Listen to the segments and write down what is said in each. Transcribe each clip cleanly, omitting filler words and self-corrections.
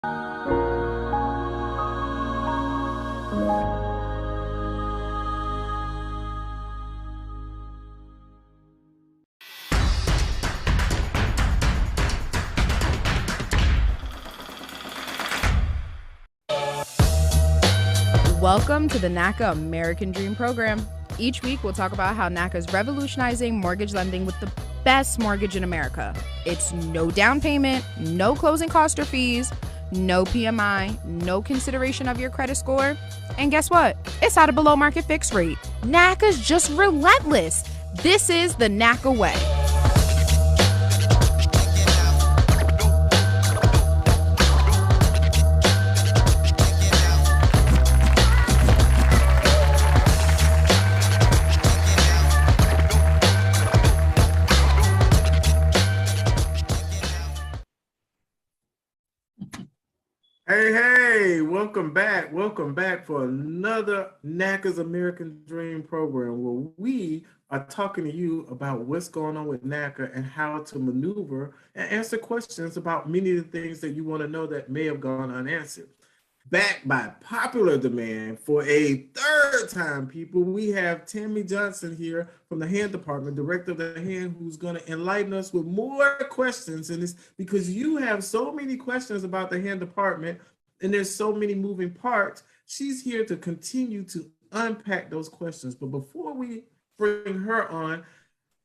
Welcome to the NACA American Dream Program. Each week, we'll talk about how NACA is revolutionizing mortgage lending with the best mortgage in America. It's no down payment, no closing cost or fees, no PMI, no consideration of your credit score. And guess what? It's at a below market fixed rate. NACA's just relentless. This is the NACA way. Hey, welcome back. Welcome back for another NACA's American Dream program where we are talking to you about what's going on with NACA and how to maneuver and answer questions about many of the things that you want to know that may have gone unanswered. Back by popular demand for a third time, people, we have Tammy Johnson here from the HAND Department, Director of the HAND, who's going to enlighten us with more questions in this, because you have so many questions about the HAND Department and there's so many moving parts. She's here to continue to unpack those questions. But before we bring her on,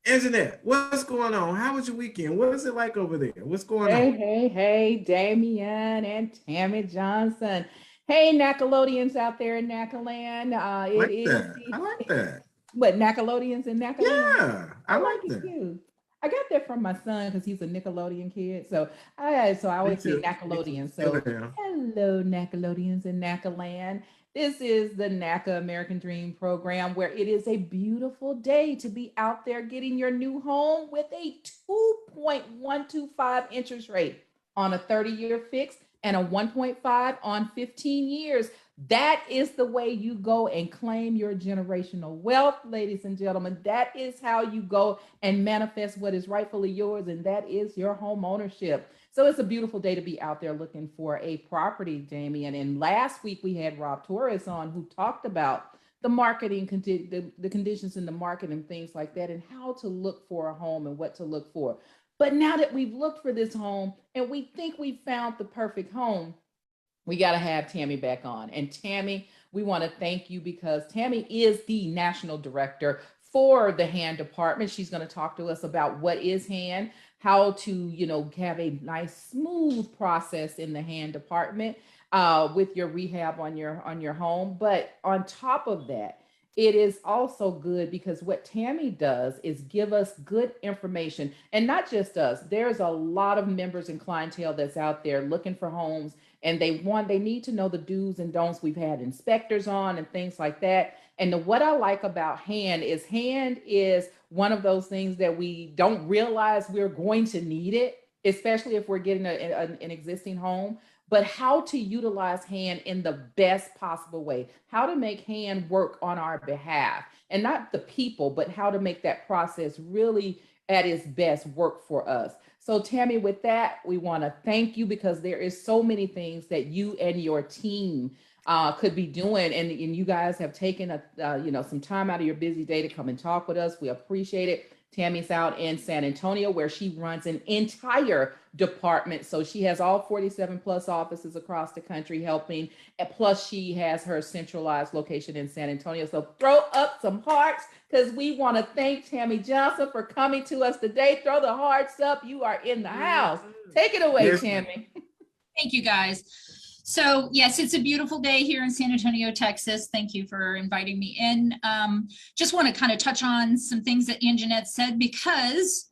Anjanette, what's going on? How was your weekend? What is it like over there? What's going on? Hey, Damian and Tammy Johnson. Hey, Nacolodians out there in Nacaland. I like that. What, Nacolodians in Nacaland? Yeah, I like that. Too. I got that from my son because he's a Nickelodeon kid. So I always say Nacolodian. So hello, Nacolodians in Nacaland. This is the NACA American Dream program, where it is a beautiful day to be out there getting your new home with a 2.125 interest rate on a 30-year fix and a 1.5 on 15 years. That is the way you go and claim your generational wealth, ladies and gentlemen. That is how you go and manifest what is rightfully yours, and that is your home ownership. So it's a beautiful day to be out there looking for a property, Damian. And last week we had Rob Torres on, who talked about the marketing, the conditions in the market and things like that, and how to look for a home and what to look for. But now that we've looked for this home and we think we found the perfect home, we got to have Tammy back on. And Tammy, we want to thank you because Tammy is the national director for the HAND Department. She's going to talk to us about what is HAND, how to, have a nice, smooth process in the HAND Department with your rehab on your home. But on top of that, it is also good because what Tammy does is give us good information, and not just us. There's a lot of members and clientele that's out there looking for homes, and they need to know the do's and don'ts. We've had inspectors on and things like that. And what I like about HAND is one of those things that we don't realize we're going to need it, especially if we're getting an existing home, but how to utilize HAND in the best possible way, how to make HAND work on our behalf, and not the people, but how to make that process really at its best work for us. So Tammy, with that, we want to thank you because there is so many things that you and your team could be doing, and you guys have taken some time out of your busy day to come and talk with us. We appreciate it. Tammy's out in San Antonio, where she runs an entire department. So she has all 47 plus offices across the country helping. And plus she has her centralized location in San Antonio. So throw up some hearts because we want to thank Tammy Johnson for coming to us today. Throw the hearts up. You are in the house. Take it away, Tammy. Thank you, guys. So yes, it's a beautiful day here in San Antonio, Texas. Thank you for inviting me in. Just want to kind of touch on some things that Anjanette said, because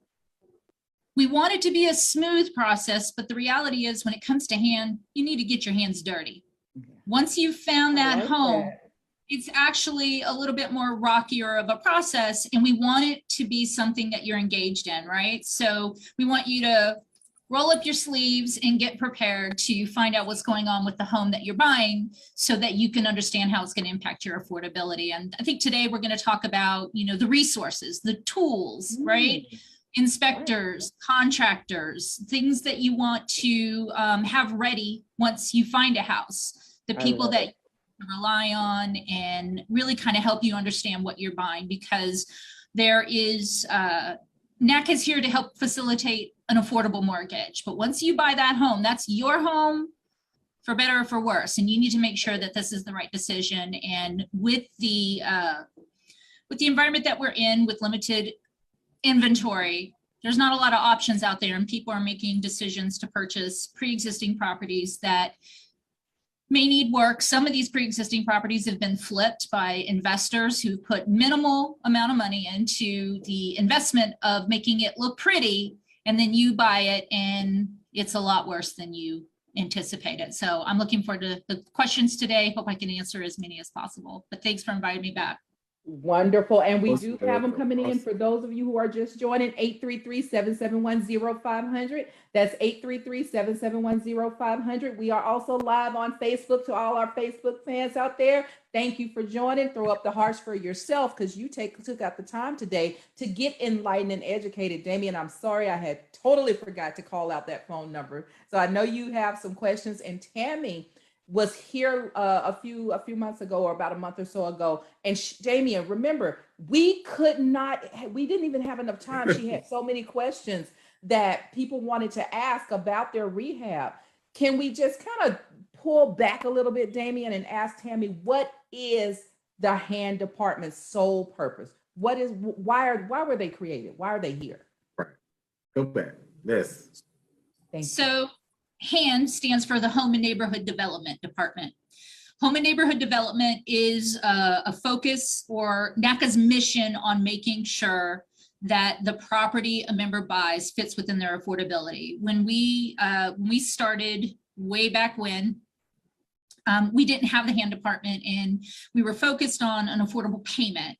we want it to be a smooth process, but the reality is when it comes to HAND, you need to get your hands dirty. Once you've found that home, it's actually a little bit more rockier of a process, and we want it to be something that you're engaged in, right? So we want you to roll up your sleeves and get prepared to find out what's going on with the home that you're buying so that you can understand how it's going to impact your affordability. And I think today we're going to talk about, the resources, the tools, right? inspectors, contractors, things that you want to have ready once you find a house, the people that you rely on, and really kind of help you understand what you're buying, because there is, NAC is here to help facilitate an affordable mortgage. But once you buy that home, that's your home, for better or for worse. And you need to make sure that this is the right decision. And with the environment that we're in, with limited inventory, there's not a lot of options out there, and people are making decisions to purchase pre-existing properties that may need work. Some of these pre-existing properties have been flipped by investors who put minimal amount of money into the investment of making it look pretty, and then you buy it and it's a lot worse than you anticipated. So I'm looking forward to the questions today. Hope I can answer as many as possible, but thanks for inviting me back. Wonderful. And we do have them coming in. For those of you who are just joining, 833-771-0500. That's 833-771-0500. We are also live on Facebook. To all our Facebook fans out there, thank you for joining. Throw up the hearts for yourself, because you took out the time today to get enlightened and educated. Damian, I'm sorry, I had totally forgot to call out that phone number. So I know you have some questions, and Tammy was here a few months ago, or about a month or so ago. And Damian, remember, we didn't even have enough time. She had so many questions that people wanted to ask about their rehab. Can we just kind of pull back a little bit, Damian, and ask Tammy, what is the hand department's sole purpose? Why were they created? Why are they here? Right. Go back. Yes. Thank you. So HAND stands for the Home and Neighborhood Development Department. Home and Neighborhood Development is a focus, or NACA's mission, on making sure that the property a member buys fits within their affordability. When we started way back when, we didn't have the HAND department, and we were focused on an affordable payment.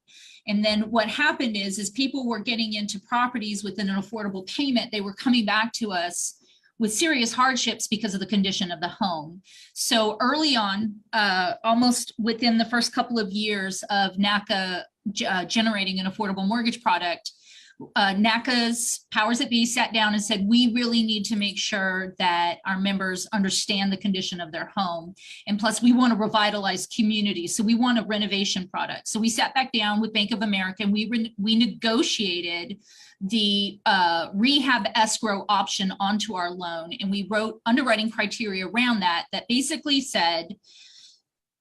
And then what happened is people were getting into properties within an affordable payment. They were coming back to us with serious hardships because of the condition of the home. So early on, almost within the first couple of years of NACA generating an affordable mortgage product, NACA's powers that be sat down and said, we really need to make sure that our members understand the condition of their home. And plus, we want to revitalize communities. So we want a renovation product. So we sat back down with Bank of America, and we negotiated the rehab escrow option onto our loan. And we wrote underwriting criteria around that basically said,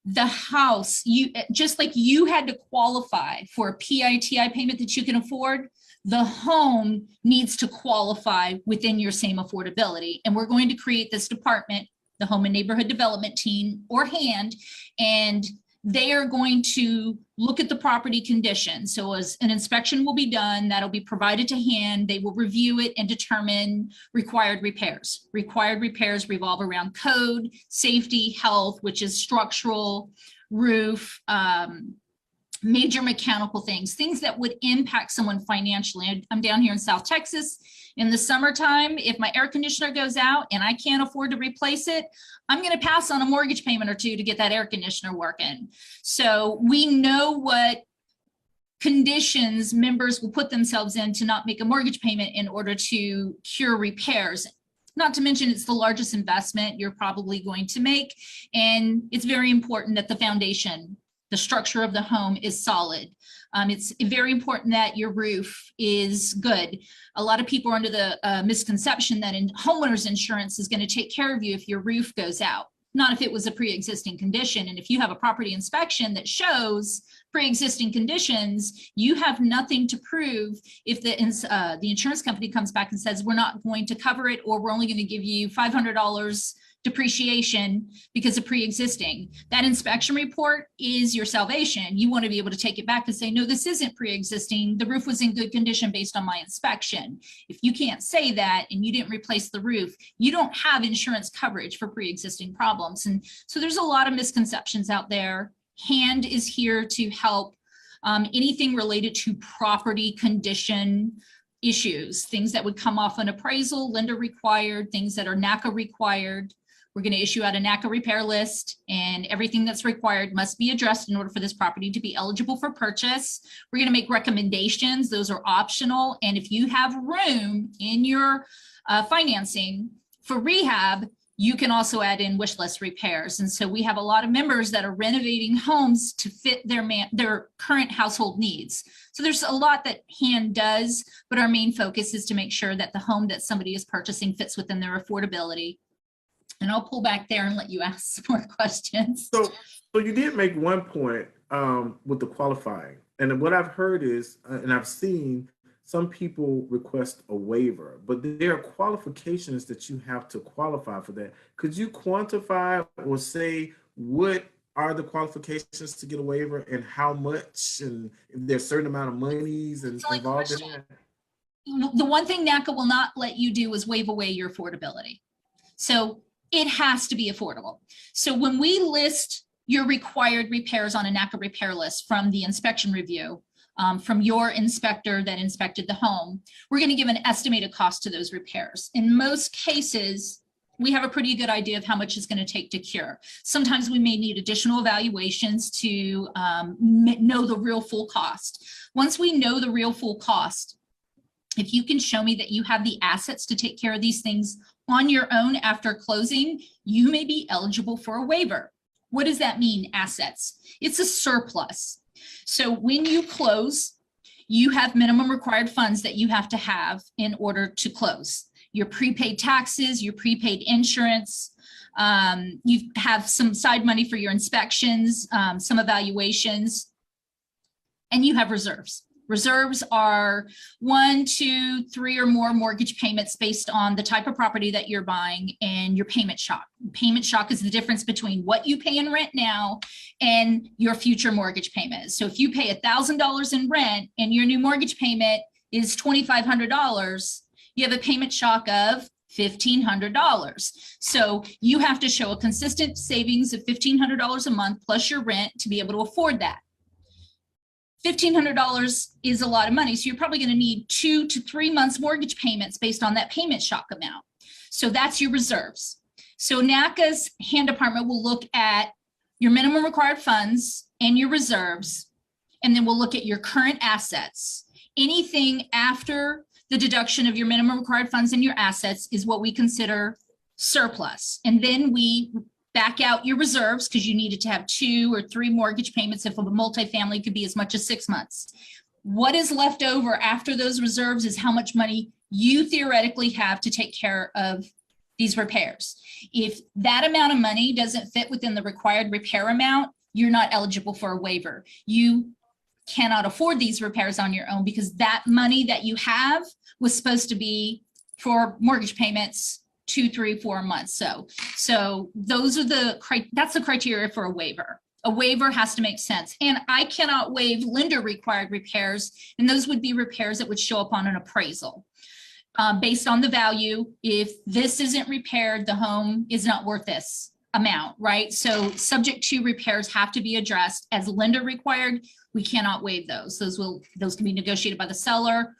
the house, just like you had to qualify for a PITI payment that you can afford, the home needs to qualify within your same affordability. And we're going to create this department, the Home and Neighborhood Development Team, or HAND, and they are going to look at the property condition. So as an inspection will be done, that'll be provided to HAND. They will review it and determine required repairs. Required repairs revolve around code, safety, health, which is structural, roof, major mechanical things that would impact someone financially. I'm down here in South Texas. In the summertime, if my air conditioner goes out and I can't afford to replace it, I'm going to pass on a mortgage payment or two to get that air conditioner working. So we know what conditions members will put themselves in to not make a mortgage payment in order to cure repairs. Not to mention, it's the largest investment you're probably going to make. And it's very important that the foundation, the structure of the home, is solid. It's very important that your roof is good. A lot of people are under the misconception that homeowners insurance is going to take care of you if your roof goes out, not if it was a pre-existing condition. And if you have a property inspection that shows pre-existing conditions, you have nothing to prove if the insurance company comes back and says, we're not going to cover it, or we're only going to give you $500 depreciation because of pre-existing. That inspection report is your salvation. You want to be able to take it back and say, no, this isn't pre-existing. The roof was in good condition based on my inspection. If you can't say that and you didn't replace the roof, you don't have insurance coverage for pre-existing problems. And so there's a lot of misconceptions out there. HAND is here to help anything related to property condition issues, things that would come off an appraisal, lender required, things that are NACA required. We're going to issue out a NACA repair list, and everything that's required must be addressed in order for this property to be eligible for purchase. We're going to make recommendations. Those are optional. And if you have room in your financing for rehab, you can also add in wish list repairs. And so we have a lot of members that are renovating homes to fit their current household needs. So there's a lot that HAND does, but our main focus is to make sure that the home that somebody is purchasing fits within their affordability. And I'll pull back there and let you ask some more questions. So you did make one point with the qualifying. And what I've heard is, and I've seen some people request a waiver, but there are qualifications that you have to qualify for that. Could you quantify or say what are the qualifications to get a waiver and how much, and if there's a certain amount of monies and involved in that? The one thing NACA will not let you do is waive away your affordability. So it has to be affordable. So when we list your required repairs on a NACA repair list from the inspection review, from your inspector that inspected the home, we're going to give an estimated cost to those repairs. In most cases, we have a pretty good idea of how much it's going to take to cure. Sometimes we may need additional evaluations to know the real full cost. Once we know the real full cost, if you can show me that you have the assets to take care of these things on your own after closing, you may be eligible for a waiver. What does that mean, assets? It's a surplus. So when you close, you have minimum required funds that you have to have in order to close. Your prepaid taxes, your prepaid insurance, you have some side money for your inspections, some evaluations, and you have reserves. Reserves are 1, 2, 3 or more mortgage payments based on the type of property that you're buying and your payment shock. Payment shock is the difference between what you pay in rent now and your future mortgage payment. So if you pay $1,000 in rent and your new mortgage payment is $2,500, you have a payment shock of $1,500. So you have to show a consistent savings of $1,500 a month plus your rent to be able to afford that. $1,500 is a lot of money. So you're probably going to need 2 to 3 months mortgage payments based on that payment shock amount. So that's your reserves. So NACA's HAND department will look at your minimum required funds and your reserves, and then we'll look at your current assets. Anything after the deduction of your minimum required funds and your assets is what we consider surplus. And then we back out your reserves because you needed to have 2 or 3 mortgage payments. If a multifamily could be as much as 6 months. What is left over after those reserves is how much money you theoretically have to take care of these repairs. If that amount of money doesn't fit within the required repair amount, you're not eligible for a waiver. You cannot afford these repairs on your own because that money that you have was supposed to be for mortgage payments 2, 3, 4 months. So those are that's the criteria for a waiver. A waiver has to make sense. And I cannot waive lender required repairs. And those would be repairs that would show up on an appraisal. Based on the value, if this isn't repaired, the home is not worth this amount, right? So subject to repairs have to be addressed as lender required. We cannot waive those. Those can be negotiated by the seller,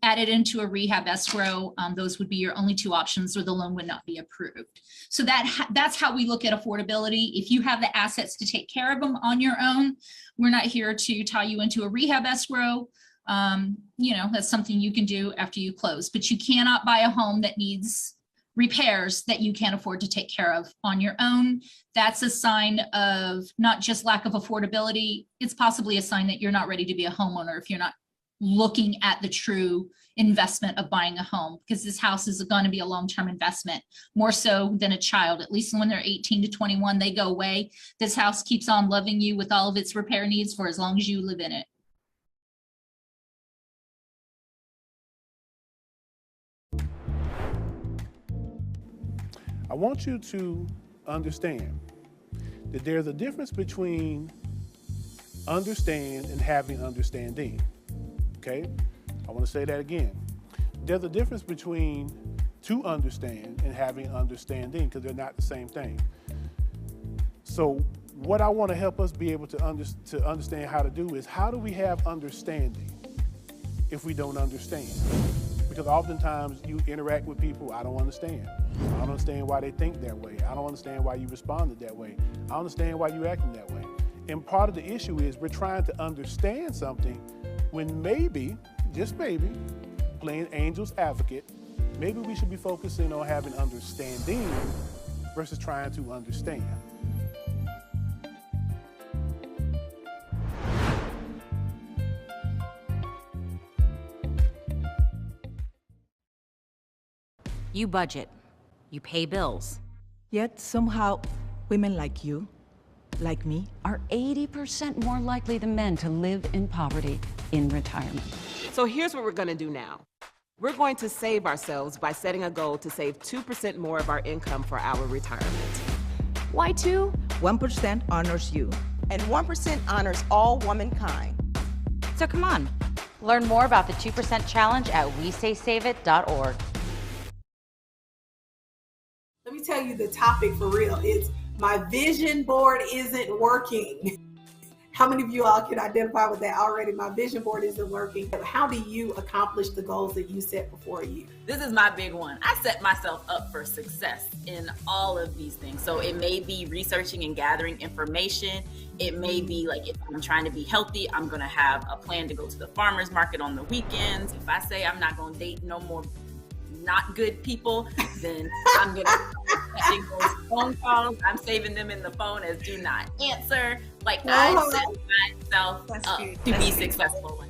added into a rehab escrow. Those would be your only 2 options, or the loan would not be approved. So that's how we look at affordability. If you have the assets to take care of them on your own, we're not here to tie you into a rehab escrow. That's something you can do after you close, but you cannot buy a home that needs repairs that you can't afford to take care of on your own. That's a sign of not just lack of affordability. It's possibly a sign that you're not ready to be a homeowner if you're not looking at the true investment of buying a home, because this house is going to be a long-term investment, more so than a child. At least when they're 18 to 21, they go away. This house keeps on loving you with all of its repair needs for as long as you live in it. I want you to understand that there's a difference between understand and having understanding. Okay, I want to say that again. There's a difference between to understand and having understanding, because they're not the same thing. So what I want to help us be able to understand how to do is, how do we have understanding if we don't understand? because oftentimes you interact with people, I don't understand. I don't understand why they think that way. I don't understand why you responded that way. I don't understand why you acting that way. And part of the issue is we're trying to understand something when maybe, just maybe, playing angel's advocate, maybe we should be focusing on having understanding versus trying to understand. You budget, you pay bills. Yet somehow, women like you, like me, Are 80% more likely than men to live in poverty in retirement. So here's what we're going to do now. We're going to save ourselves by setting a goal to save 2% more of our income for our retirement. Why two? 1% honors you. And 1% honors all womankind. So come on, learn more about the 2% challenge at WeSaySaveIt.org. Let me tell you the topic for real. It's my vision board isn't working. How many of you all can identify with that already? My vision board isn't working. How do you accomplish the goals that you set before you? This is my big one. I set myself up for success in all of these things. So it may be researching and gathering information. It may be like if I'm trying to be healthy, I'm going to have a plan to go to the farmer's market on the weekends. If I say I'm not going to date no more not good people, then I'm going to make those phone calls. I'm saving them in the phone as do not answer. Like I set myself up to be successful.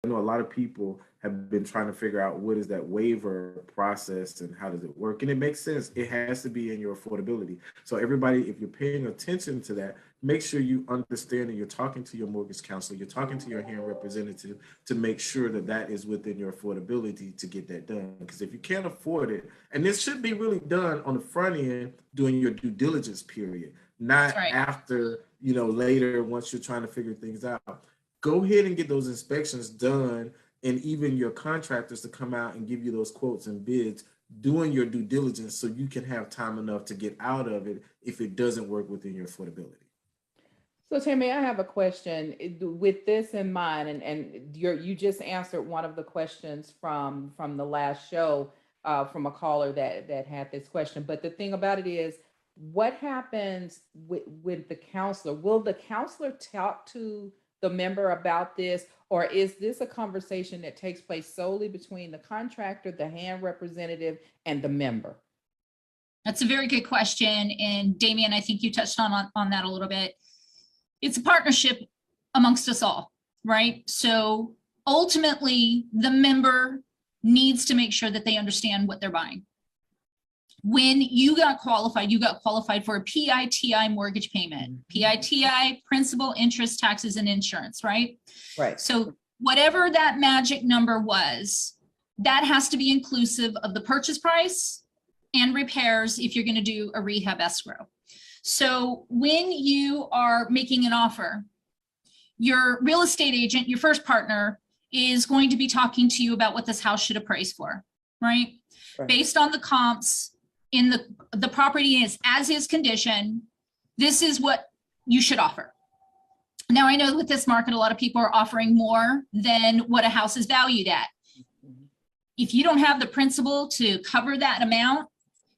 I know a lot of people have been trying to figure out what is that waiver process and how does it work. And it makes sense. It has to be in your affordability. So everybody, if you're paying attention to that, make sure you understand and you're talking to your mortgage counselor, you're talking to your hearing representative to make sure that that is within your affordability to get that done. Because if you can't afford it, and this should be really done on the front end during your due diligence period, not after, later once you're trying to figure things out. Go ahead and get those inspections done, and even your contractors to come out and give you those quotes and bids, doing your due diligence so you can have time enough to get out of it if it doesn't work within your affordability. So Tammy, I have a question with this in mind, and you just answered one of the questions from the last show from a caller that had this question. But the thing about it is, what happens with the counselor? Will the counselor talk to the member about this, or is this a conversation that takes place solely between the contractor, the hand representative, and the member? That's a very good question. And Damian, I think you touched on that a little bit. It's a partnership amongst us all, right? So ultimately, the member needs to make sure that they understand what they're buying. When you got qualified for a PITI mortgage payment. PITI, principal, interest, taxes, and insurance, right? Right. So whatever that magic number was, that has to be inclusive of the purchase price and repairs if you're going to do a rehab escrow. So when you are making an offer, your real estate agent, your first partner, is going to be talking to you about what this house should appraise for, right? Based on the comps in the property is as is condition, this is what you should offer. Now, I know with this market, a lot of people are offering more than what a house is valued at. If you don't have the principal to cover that amount,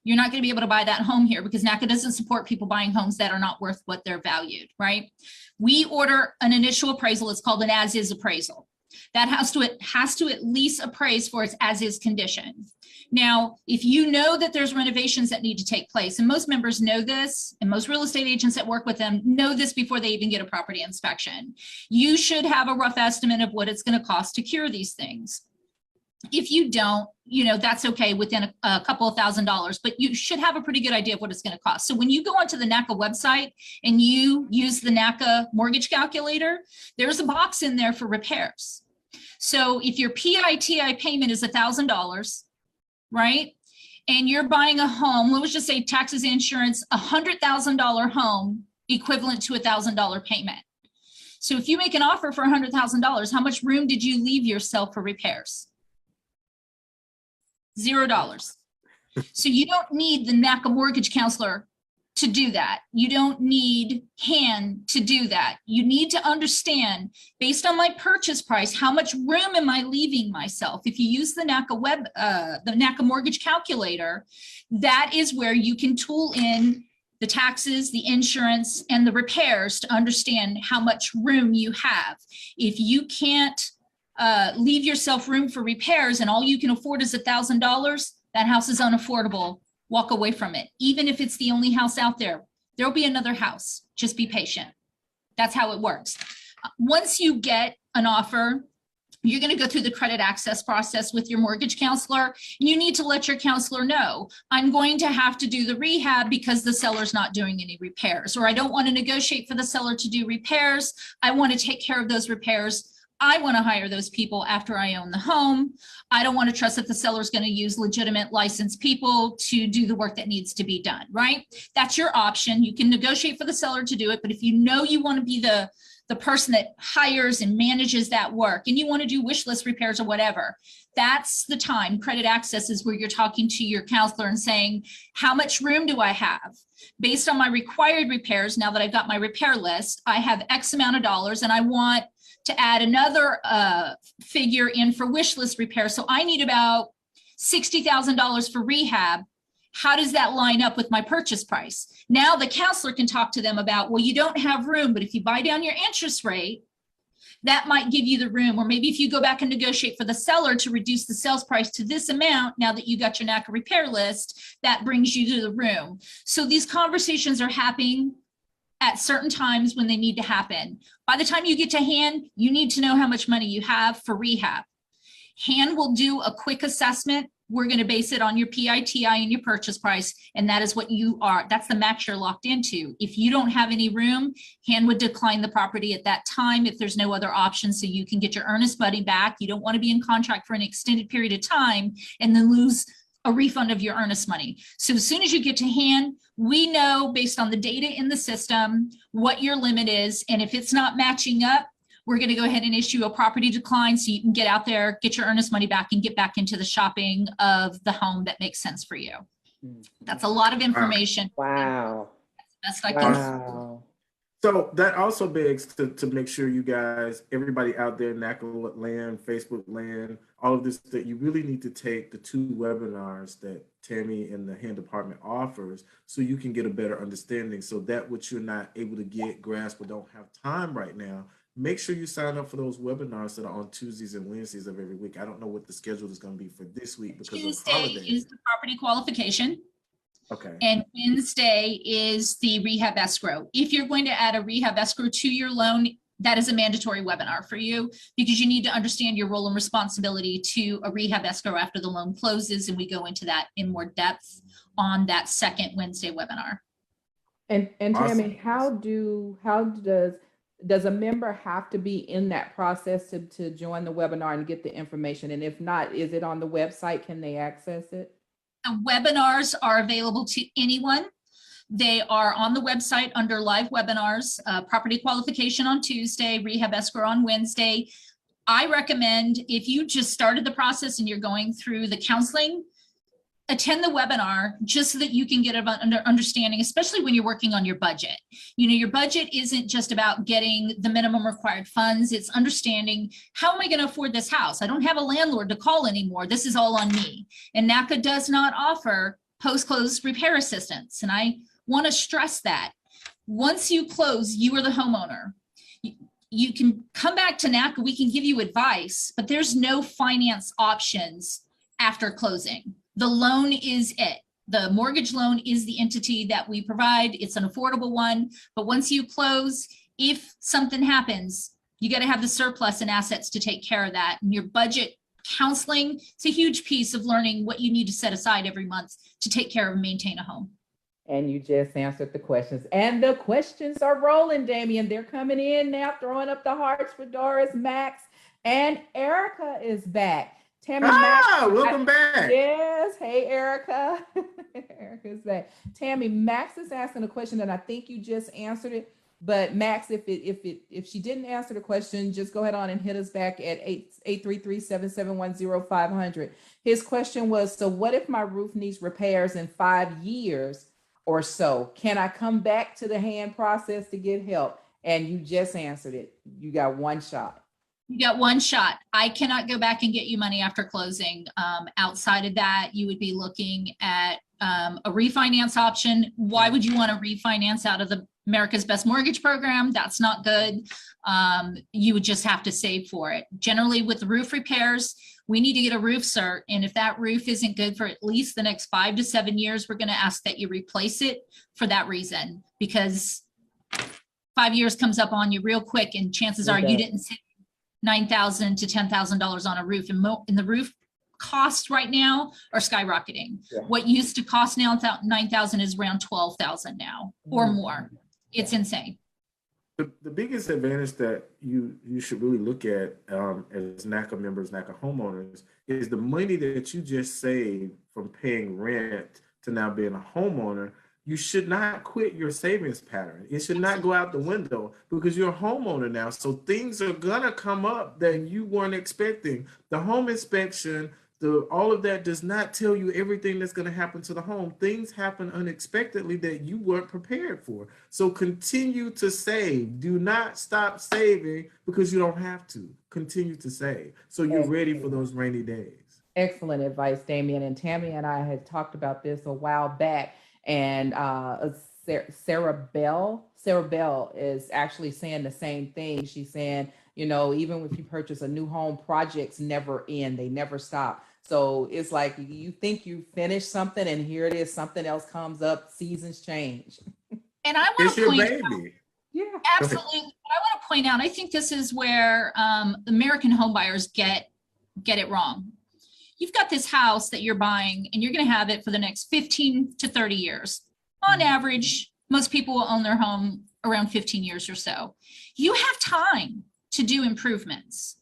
you're not going to be able to buy that home here because NACA doesn't support people buying homes that are not worth what they're valued, right? We order an initial appraisal. It's called an as-is appraisal. That has to at least appraise for its as-is condition. Now, if you know that there's renovations that need to take place, and most members know this, and most real estate agents that work with them know this before they even get a property inspection, you should have a rough estimate of what it's going to cost to cure these things. If you don't, that's okay within a couple of $1,000s, but you should have a pretty good idea of what it's going to cost. So when you go onto the NACA website and you use the NACA mortgage calculator, there's a box in there for repairs. So if your PITI payment is $1,000, right? And you're buying a home, let's just say taxes, insurance, $100,000 home equivalent to $1,000 payment. So if you make an offer for $100,000, how much room did you leave yourself for repairs? $0. So you don't need the NACA mortgage counselor to do that. You don't need Han to do that. You need to understand, based on my purchase price, how much room am I leaving myself? If you use the NACA mortgage calculator, that is where you can tool in the taxes, the insurance, and the repairs to understand how much room you have. If you can't leave yourself room for repairs and all you can afford is $1,000, that house is unaffordable. Walk away from it. Even if it's the only house out there, there'll be another house. Just be patient. That's how it works. Once you get an offer, you're going to go through the credit access process with your mortgage counselor. You need to let your counselor know, I'm going to have to do the rehab because the seller's not doing any repairs, or I don't want to negotiate for the seller to do repairs. I want to take care of those repairs. I want to hire those people after I own the home. I don't want to trust that the seller's going to use legitimate licensed people to do the work that needs to be done, right? That's your option. You can negotiate for the seller to do it, but if you know you want to be the person that hires and manages that work and you want to do wish list repairs or whatever, that's the time. Credit access is where you're talking to your counselor and saying, how much room do I have? Based on my required repairs, now that I've got my repair list, I have X amount of dollars and I want to add another figure in for wish list repair. So I need about $60,000 for rehab. How does that line up with my purchase price? Now the counselor can talk to them about, well, you don't have room, but if you buy down your interest rate, that might give you the room. Or maybe if you go back and negotiate for the seller to reduce the sales price to this amount, now that you got your NACA repair list, that brings you to the room. So these conversations are happening at certain times when they need to happen. By the time you get to Han, you need to know how much money you have for rehab. Han will do a quick assessment. We're going to base it on your PITI and your purchase price, and that is what you are. That's the max you're locked into. If you don't have any room, Han would decline the property at that time if there's no other option, so you can get your earnest money back. You don't want to be in contract for an extended period of time and then lose a refund of your earnest money. So as soon as you get to Han, we know based on the data in the system what your limit is, and if it's not matching up, we're going to go ahead and issue a property decline so you can get out there, get your earnest money back, and get back into the shopping of the home that makes sense for you. That's a lot of information. Wow. That's the best I can. Wow. So that also begs to make sure you guys, everybody out there, NACA land, Facebook land, all of this, that you really need to take the 2 webinars that Tammy and the Han department offers so you can get a better understanding. So that what you're not able to grasp or don't have time right now, make sure you sign up for those webinars that are on Tuesdays and Wednesdays of every week. I don't know what the schedule is going to be for this week because Tuesday of holidays. is the property qualification. Okay. And Wednesday is the rehab escrow. If you're going to add a rehab escrow to your loan, that is a mandatory webinar for you because you need to understand your role and responsibility to a rehab escrow after the loan closes. And we go into that in more depth on that second Wednesday webinar. And Awesome. Tammy, how does a member have to be in that process to join the webinar and get the information? And if not, is it on the website? Can they access it? The webinars are available to anyone. They are on the website under live webinars, property qualification on Tuesday, rehab escrow on Wednesday. I recommend if you just started the process and you're going through the counseling, attend the webinar just so that you can get an understanding, especially when you're working on your budget. You know, your budget isn't just about getting the minimum required funds. It's understanding, how am I going to afford this house? I don't have a landlord to call anymore. This is all on me. And NACA does not offer post-close repair assistance. And I want to stress that. Once you close, you are the homeowner. You can come back to NACA. We can give you advice, but there's no finance options after closing. The loan is it. The mortgage loan is the entity that we provide. It's an affordable one. But once you close, if something happens, you got to have the surplus and assets to take care of that. And your budget counseling, it's a huge piece of learning what you need to set aside every month to take care of and maintain a home. And you just answered the questions. And the questions are rolling, Damian. They're coming in now, throwing up the hearts for Doris, Max, and Erica is back. Tammy, welcome back. Yes. Hey, Erica. Erica's back. Tammy, Max is asking a question, and I think you just answered it. But Max, if she didn't answer the question, just go ahead on and hit us back at 833-771-0500. His question was, so what if my roof needs repairs in 5 years or so? Can I come back to the hand process to get help? And you just answered it. You got one shot. You got one shot. I cannot go back and get you money after closing. Outside of that, you would be looking at a refinance option. Why would you want to refinance out of the America's Best Mortgage Program? That's not good. You would just have to save for it. Generally with roof repairs, we need to get a roof cert. And if that roof isn't good for at least the next 5 to 7 years, we're going to ask that you replace it for that reason, because 5 years comes up on you real quick, and chances are you didn't save $9,000 to $10,000 on a roof, and the roof costs right now are skyrocketing. What used to cost now $9,000 is around $12,000 now or more. It's insane. The biggest advantage that you should really look at as NACA members, NACA homeowners, is the money that you just saved from paying rent to now being a homeowner. You should not quit your savings pattern. It should not go out the window, because you're a homeowner now. So things are gonna come up that you weren't expecting. The home inspection, all of that does not tell you everything that's gonna happen to the home. Things happen unexpectedly that you weren't prepared for. So continue to save. Do not stop saving because you don't have to. Continue to save so you're ready for those rainy days. Excellent advice, Damian. And Tammy and I had talked about this a while back. And Sarah Bell is actually saying the same thing. She's saying, even if you purchase a new home, projects never end. They never stop. So it's like you think you finished something, and here it is, something else comes up, seasons change. And I want to point out, yeah, absolutely. I want to point out, I think this is where American home buyers get it wrong. You've got this house that you're buying, and you're going to have it for the next 15 to 30 years. On average, most people will own their home around 15 years or so. You have time to do improvements.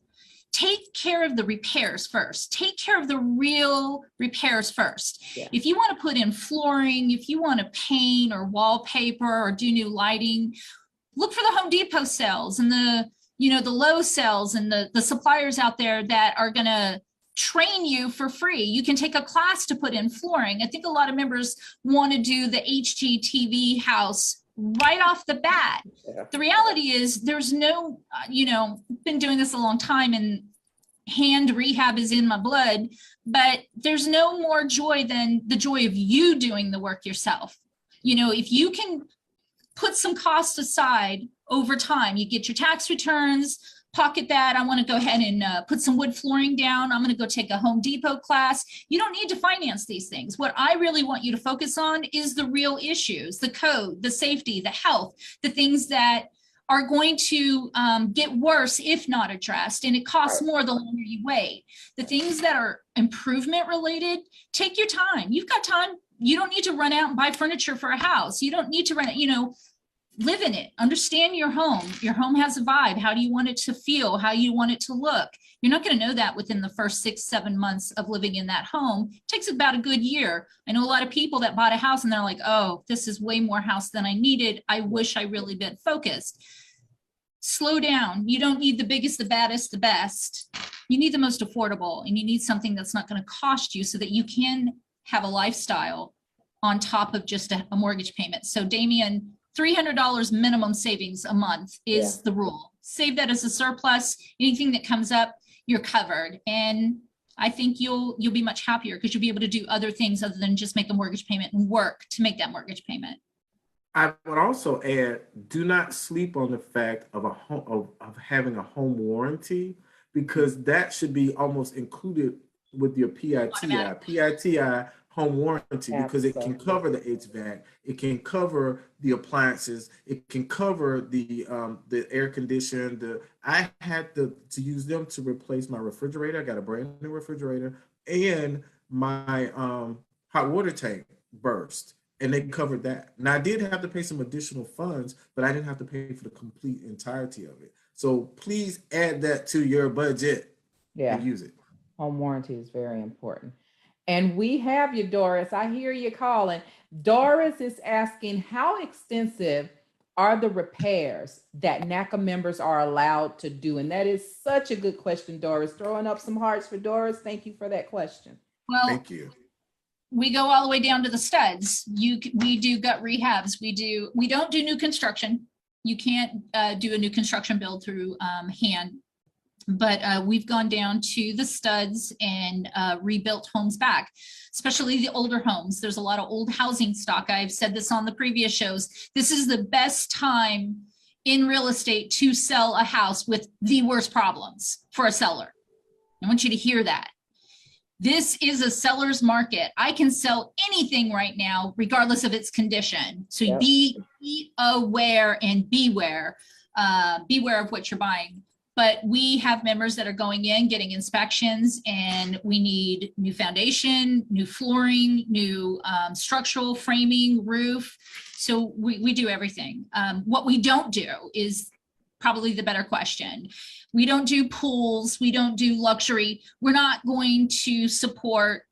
Take care of the repairs first. Take care of the real repairs first. Yeah. If you want to put in flooring, if you want to paint or wallpaper or do new lighting, look for the Home Depot sales and the Lowe's sales and the suppliers out there that are going to train you for free. You can take a class to put in flooring. I think a lot of members want to do the HGTV house right off the bat. Yeah. The reality is there's no, been doing this a long time, and hand rehab is in my blood, but there's no more joy than the joy of you doing the work yourself. If you can put some costs aside over time, you get your tax returns, pocket that. I want to go ahead and put some wood flooring down. I'm going to go take a Home Depot class. You don't need to finance these things. What I really want you to focus on is the real issues, the code, the safety, the health, the things that are going to get worse if not addressed. And it costs more the longer you wait. The things that are improvement related, take your time. You've got time. You don't need to run out and buy furniture for a house. You don't need to run it, live in it, understand your home. Your home has a vibe. How do you want it to feel? How you want it to look? You're not going to know that within the first 6-7 months of living in that home. It takes about a good year. I know a lot of people that bought a house and they're like, oh, this is way more house than I needed. I wish I really been focused. Slow down. You don't need the biggest, the baddest, the best. You need the most affordable, and you need something that's not going to cost you so that you can have a lifestyle on top of just a mortgage payment. So Damian, $300 minimum savings a month is the rule. Save that as a surplus. Anything that comes up, you're covered. And I think you'll be much happier because you'll be able to do other things other than just make a mortgage payment and work to make that mortgage payment. I would also add, do not sleep on the fact of of having a home warranty, because that should be almost included with your PITI home warranty, because it can cover the HVAC, it can cover the appliances, it can cover the air condition. I had to use them to replace my refrigerator. I got a brand new refrigerator, and my hot water tank burst, and they covered that. Now I did have to pay some additional funds, but I didn't have to pay for the complete entirety of it. So please add that to your budget and use it. Home warranty is very important. And we have you, Doris. I hear you calling. Doris is asking, how extensive are the repairs that NACA members are allowed to do? And that is such a good question, Doris. Throwing up some hearts for Doris. Thank you for that question. Well, Thank you. we go all the way down to the studs. We do gut rehabs. We don't do new construction. You can't do a new construction build through hand, but we've gone down to the studs and rebuilt homes back, especially the older homes. There's a lot of old housing stock. I've said this on the previous shows. This is the best time in real estate to sell a house with the worst problems for a seller. I want you to hear that. This is a seller's market. I can sell anything right now, regardless of its condition. So Yep. be aware and beware of what you're buying. But we have members that are going in, getting inspections, and we need new foundation, new flooring, new structural framing, roof. So we do everything. What we don't do is probably the better question. We don't do pools. We don't do luxury. We're not going to support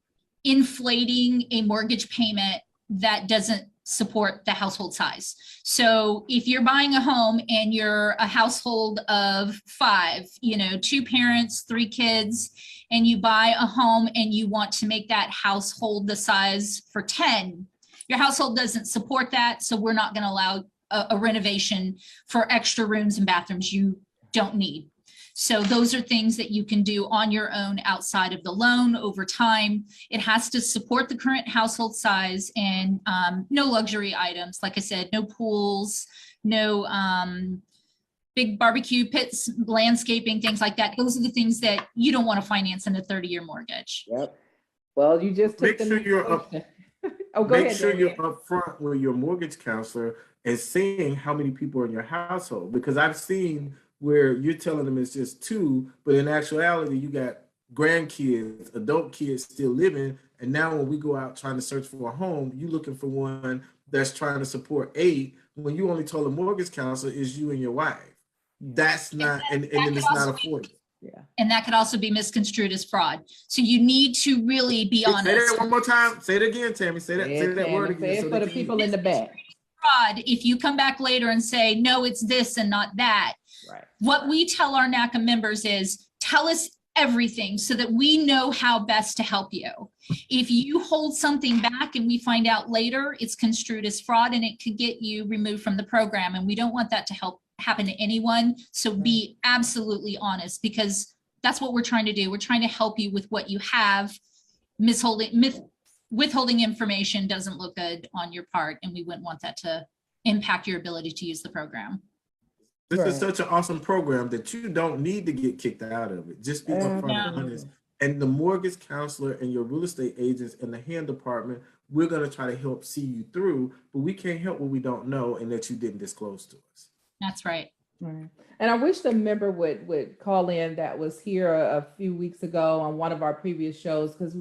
inflating a mortgage payment that doesn't support the household size. So if you're buying a home and you're a household of 5, 2 parents, 3 kids, and you buy a home and you want to make that household the size for 10, your household doesn't support that. So we're not going to allow a renovation for extra rooms and bathrooms you don't need. So those are things that you can do on your own outside of the loan over time. It has to support the current household size, and no luxury items. Like I said, no pools, no big barbecue pits, landscaping, things like that. Those are the things that you don't want to finance in a 30-year mortgage. Yep. Well, you just took Make sure you're up. Oh, go Make ahead. sure Danielle. you're upfront with your mortgage counselor and seeing how many people are in your household, because I've seen where you're telling them it's just 2, but in actuality, you got grandkids, adult kids still living. And now when we go out trying to search for a home, you're looking for one that's trying to support 8, when you only told a mortgage counselor is you and your wife. That's not, and then it's not affordable. Yeah. And that could also be misconstrued as fraud. So you need to really be honest. Say that one more time. Say it again, Tammy. Say that word again. Say it for the people in the back. Fraud, if you come back later and say, no, it's this and not that. Right. What we tell our NACA members is, tell us everything so that we know how best to help you. If you hold something back and we find out later, it's construed as fraud and it could get you removed from the program. And we don't want that to happen to anyone. So be absolutely honest, because that's what we're trying to do. We're trying to help you with what you have. Withholding information doesn't look good on your part, and we wouldn't want that to impact your ability to use the program. This is such an awesome program that you don't need to get kicked out of it. Just be upfront and honest. And the mortgage counselor and your real estate agents and the hand department, we're going to try to help see you through, but we can't help what we don't know and that you didn't disclose to us. That's right. Right. And I wish the member would call in that was here a few weeks ago on one of our previous shows, because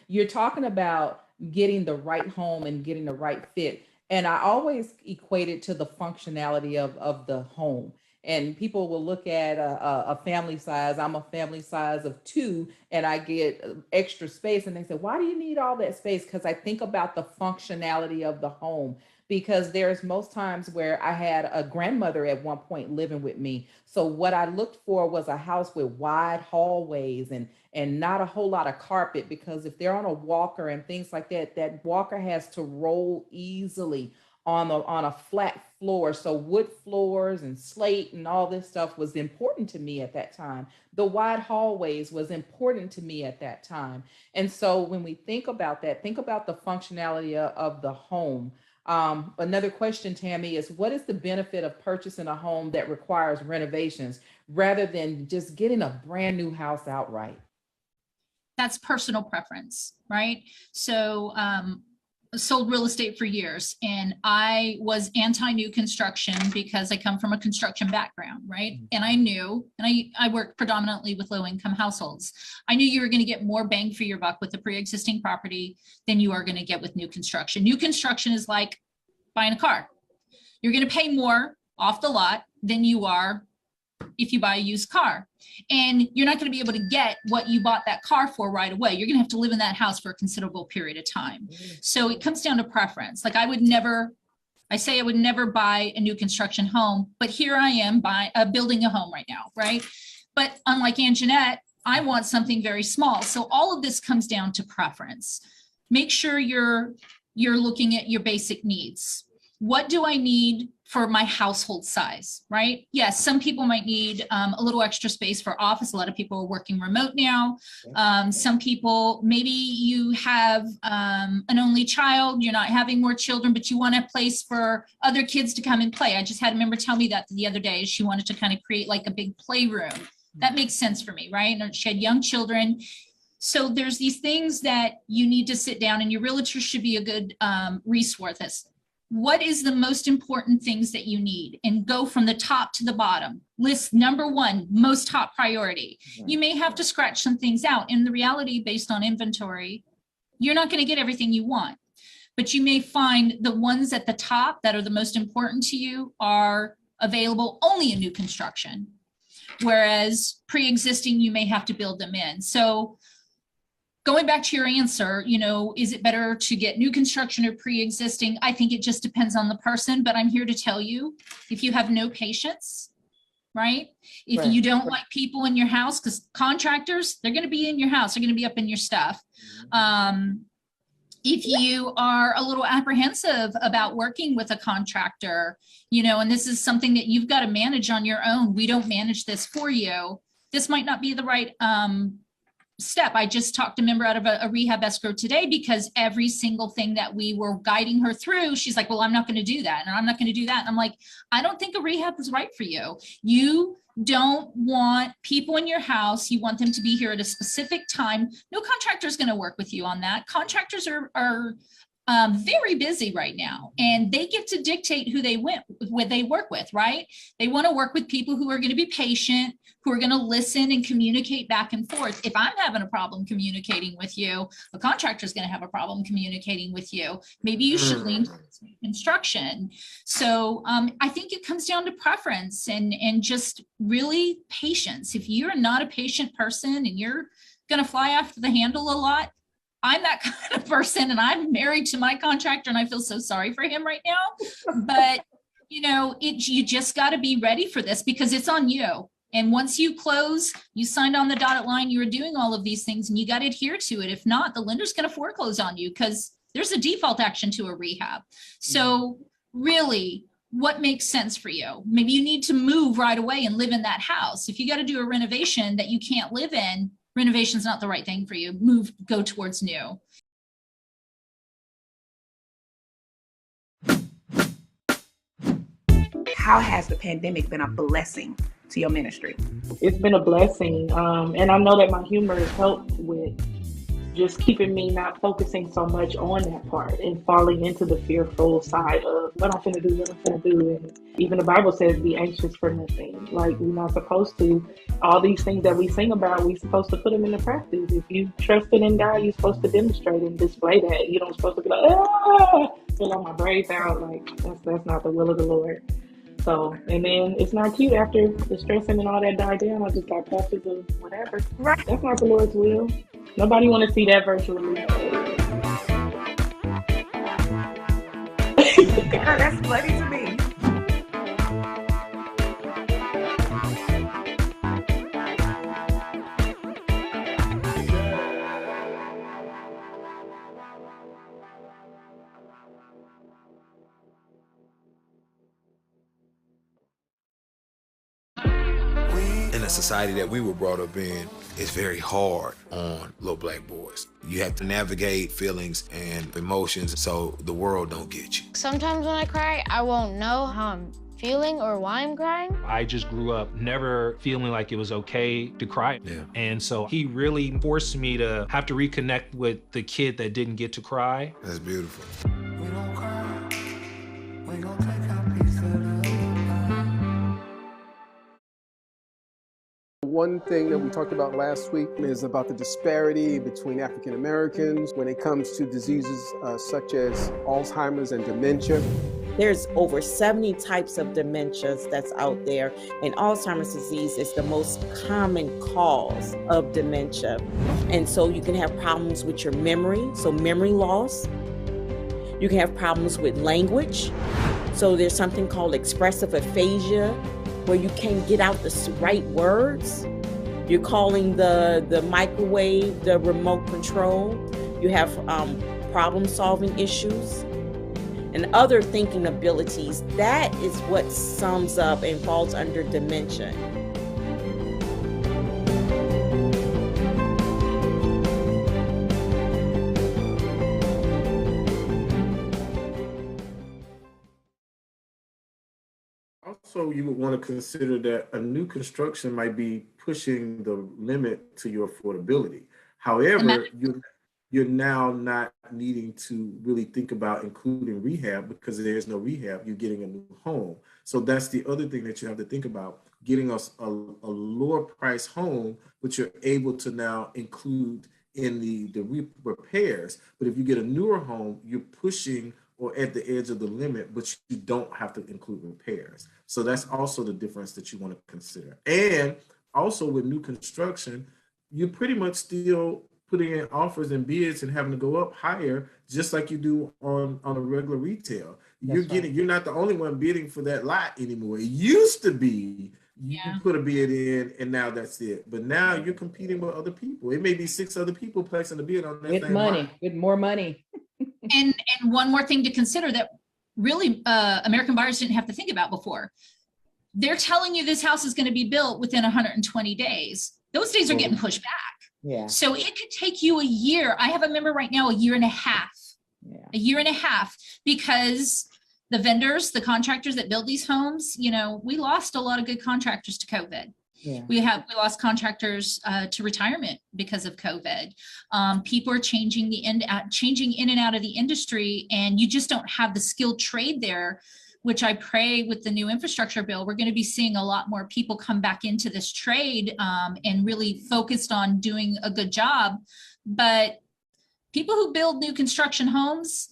you're talking about getting the right home and getting the right fit. And I always equate it to the functionality of the home. And people will look at a family size. I'm a family size of 2, and I get extra space. And they say, why do you need all that space? Because I think about the functionality of the home. Because there's most times where I had a grandmother at one point living with me. So what I looked for was a house with wide hallways and not a whole lot of carpet, because if they're on a walker and things like that, that walker has to roll easily on a flat floor. So wood floors and slate and all this stuff was important to me at that time. The wide hallways was important to me at that time. And so when we think about that, think about the functionality of the home. Another question, Tammy, is what is the benefit of purchasing a home that requires renovations rather than just getting a brand new house outright? That's personal preference, right? So sold real estate for years, and I was anti-new construction because I come from a construction background, right? And I knew, and I worked predominantly with low-income households. I knew you were going to get more bang for your buck with the pre-existing property than you are going to get with new construction. New construction is like buying a car. You're going to pay more off the lot than you are if you buy a used car. And you're not going to be able to get what you bought that car for right away. You're going to have to live in that house for a considerable period of time. So it comes down to preference. Like I would never I say I would never buy a new construction home, but here I am building a home right now, right? But unlike Anjanette, I want something very small. So all of this comes down to preference. Make sure you're looking at your basic needs. What do I need for my household size, right? Yes, some people might need a little extra space for office. A lot of people are working remote now. Some people, maybe you have an only child, you're not having more children, but you want a place for other kids to come and play. I just had a member tell me that the other day. She wanted to kind of create like a big playroom. That makes sense for me, right? And she had young children. So there's these things that you need to sit down, and your realtor should be a good resource. What is the most important things that you need, and go from the top to the bottom. List number one, most top priority. You may have to scratch some things out. In the reality, based on inventory, you're not going to get everything you want, but you may find the ones at the top that are the most important to you are available only in new construction. Whereas pre-existing, you may have to build them in. So going back to your answer, is it better to get new construction or pre-existing? I think it just depends on the person, but I'm here to tell you, if you have no patience, right? If you don't like people in your house, because contractors, they're going to be in your house, they're going to be up in your stuff. If you are a little apprehensive about working with a contractor, and this is something that you've got to manage on your own, we don't manage this for you. This might not be the right step. I just talked a member out of a rehab escrow today, because every single thing that we were guiding her through, she's like, well, I'm not going to do that. And I'm not going to do that. And I'm like, I don't think a rehab is right for you. You don't want people in your house. You want them to be here at a specific time. No contractor is going to work with you on that. Contractors are very busy right now, and they get to dictate who they work with, right? They want to work with people who are going to be patient, who are going to listen and communicate back and forth. If I'm having a problem communicating with you, a contractor is going to have a problem communicating with you. Maybe you should lean towards construction. So I think it comes down to preference and just really patience. If you're not a patient person and you're going to fly after the handle a lot, I'm that kind of person, and I'm married to my contractor, and I feel so sorry for him right now. But, you just got to be ready for this, because it's on you. And once you close, you signed on the dotted line, you were doing all of these things, and you got to adhere to it. If not, the lender's going to foreclose on you, because there's a default action to a rehab. So really, what makes sense for you? Maybe you need to move right away and live in that house. If you got to do a renovation that you can't live in, renovation's not the right thing for you. Go towards new. How has the pandemic been a blessing to your ministry? It's been a blessing. And I know that my humor has helped with just keeping me not focusing so much on that part and falling into the fearful side of what I'm finna do. And even the Bible says, be anxious for nothing. Like, we're not supposed to, all these things that we sing about, we're supposed to put them into practice. If you trusted in God, you're supposed to demonstrate and display that. You don't supposed to be like, fill out my braids out. Like, that's not the will of the Lord. So, and then it's not cute after the stressing and all that died down. I just got patches of whatever. Right. That's not the Lord's will. Nobody want to see that virtually. That's funny to me. In the society that we were brought up in, it's very hard on little black boys. You have to navigate feelings and emotions so the world don't get you. Sometimes when I cry, I won't know how I'm feeling or why I'm crying. I just grew up never feeling like it was okay to cry. Yeah. And so he really forced me to have to reconnect with the kid that didn't get to cry. That's beautiful. We don't cry, we gon' take our piece of the One thing that we talked about last week is about the disparity between African Americans when it comes to diseases such as Alzheimer's and dementia. There's over 70 types of dementias that's out there, and Alzheimer's disease is the most common cause of dementia. And so you can have problems with your memory, so memory loss. You can have problems with language. So there's something called expressive aphasia, where you can't get out the right words. You're calling the microwave, the remote control. You have problem-solving issues and other thinking abilities. That is what sums up and falls under dementia. Also, you would want to consider that a new construction might be pushing the limit to your affordability. However, you're now not needing to really think about including rehab because there's no rehab. You're getting a new home. So that's the other thing that you have to think about, getting a lower price home, but you're able to now include in the repairs. But if you get a newer home, you're pushing or at the edge of the limit, but you don't have to include repairs. So that's also the difference that you want to consider. And also with new construction, you're pretty much still putting in offers and bids and having to go up higher, just like you do on a regular retail. You're not the only one bidding for that lot anymore. It used to be you put a bid in and now that's it. But now you're competing with other people. It may be 6 other people placing a bid on that with money, with more money. And one more thing to consider that really American buyers didn't have to think about before. They're telling you this house is going to be built within 120 days. Those days are getting pushed back. Yeah. So it could take you a year. I have a member right now, a year and a half. Yeah. A year and a half, because the vendors, the contractors that build these homes, we lost a lot of good contractors to COVID. Yeah. We lost contractors to retirement because of COVID. People are changing in and out of the industry, and you just don't have the skilled trade there, which I pray with the new infrastructure bill, we're going to be seeing a lot more people come back into this trade and really focused on doing a good job. But people who build new construction homes,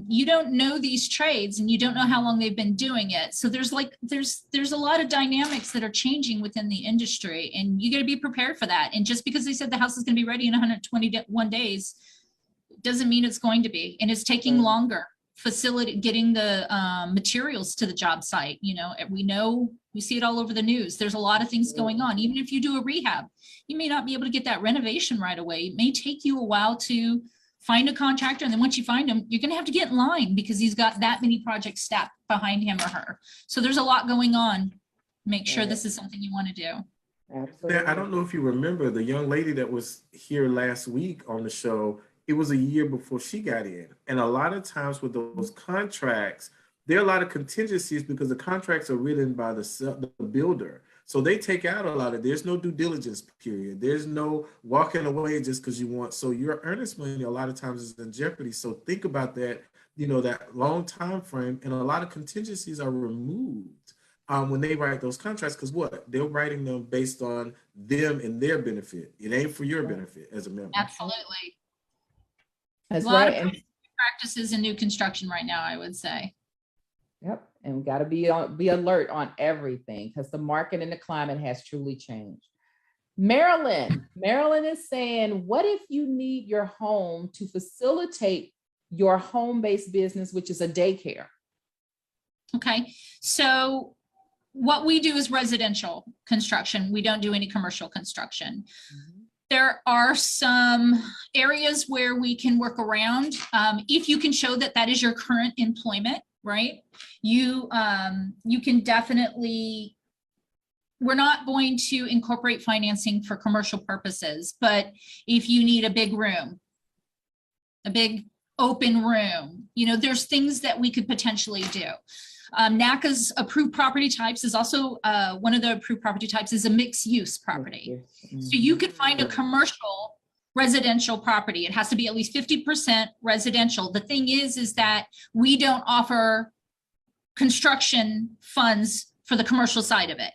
you don't know these trades and you don't know how long they've been doing it. So there's a lot of dynamics that are changing within the industry, and you got to be prepared for that. And just because they said the house is going to be ready in 121 days doesn't mean it's going to be, and it's taking longer. Getting the materials to the job site. We see it all over the news. There's a lot of things going on. Even if you do a rehab, you may not be able to get that renovation right away. It may take you a while to find a contractor. And then once you find him, you're going to have to get in line because he's got that many projects stacked behind him or her. So there's a lot going on. Make sure this is something you want to do. Absolutely. I don't know if you remember the young lady that was here last week on the show. It was a year before she got in. And a lot of times with those contracts, there are a lot of contingencies because the contracts are written by the builder. So they take out a lot of, there's no due diligence period. There's no walking away just because you want. So your earnest money a lot of times is in jeopardy. So think about that, that long time frame, and a lot of contingencies are removed when they write those contracts, because they're writing them based on them and their benefit. It ain't for your benefit as a member. Absolutely. That's a lot right. of practices in new construction right now, I would say. Yep. And we got to be alert on everything because the market and the climate has truly changed. Marilyn is saying, what if you need your home to facilitate your home-based business, which is a daycare? Okay. So what we do is residential construction. We don't do any commercial construction. Mm-hmm. There are some areas where we can work around. If you can show that is your current employment, right? You can definitely, we're not going to incorporate financing for commercial purposes, but if you need a big room, a big open room, there's things that we could potentially do. NACA's approved property types is also one of the approved property types is a mixed use property. So you could find a commercial residential property. It has to be at least 50% residential. The thing is that we don't offer construction funds for the commercial side of it,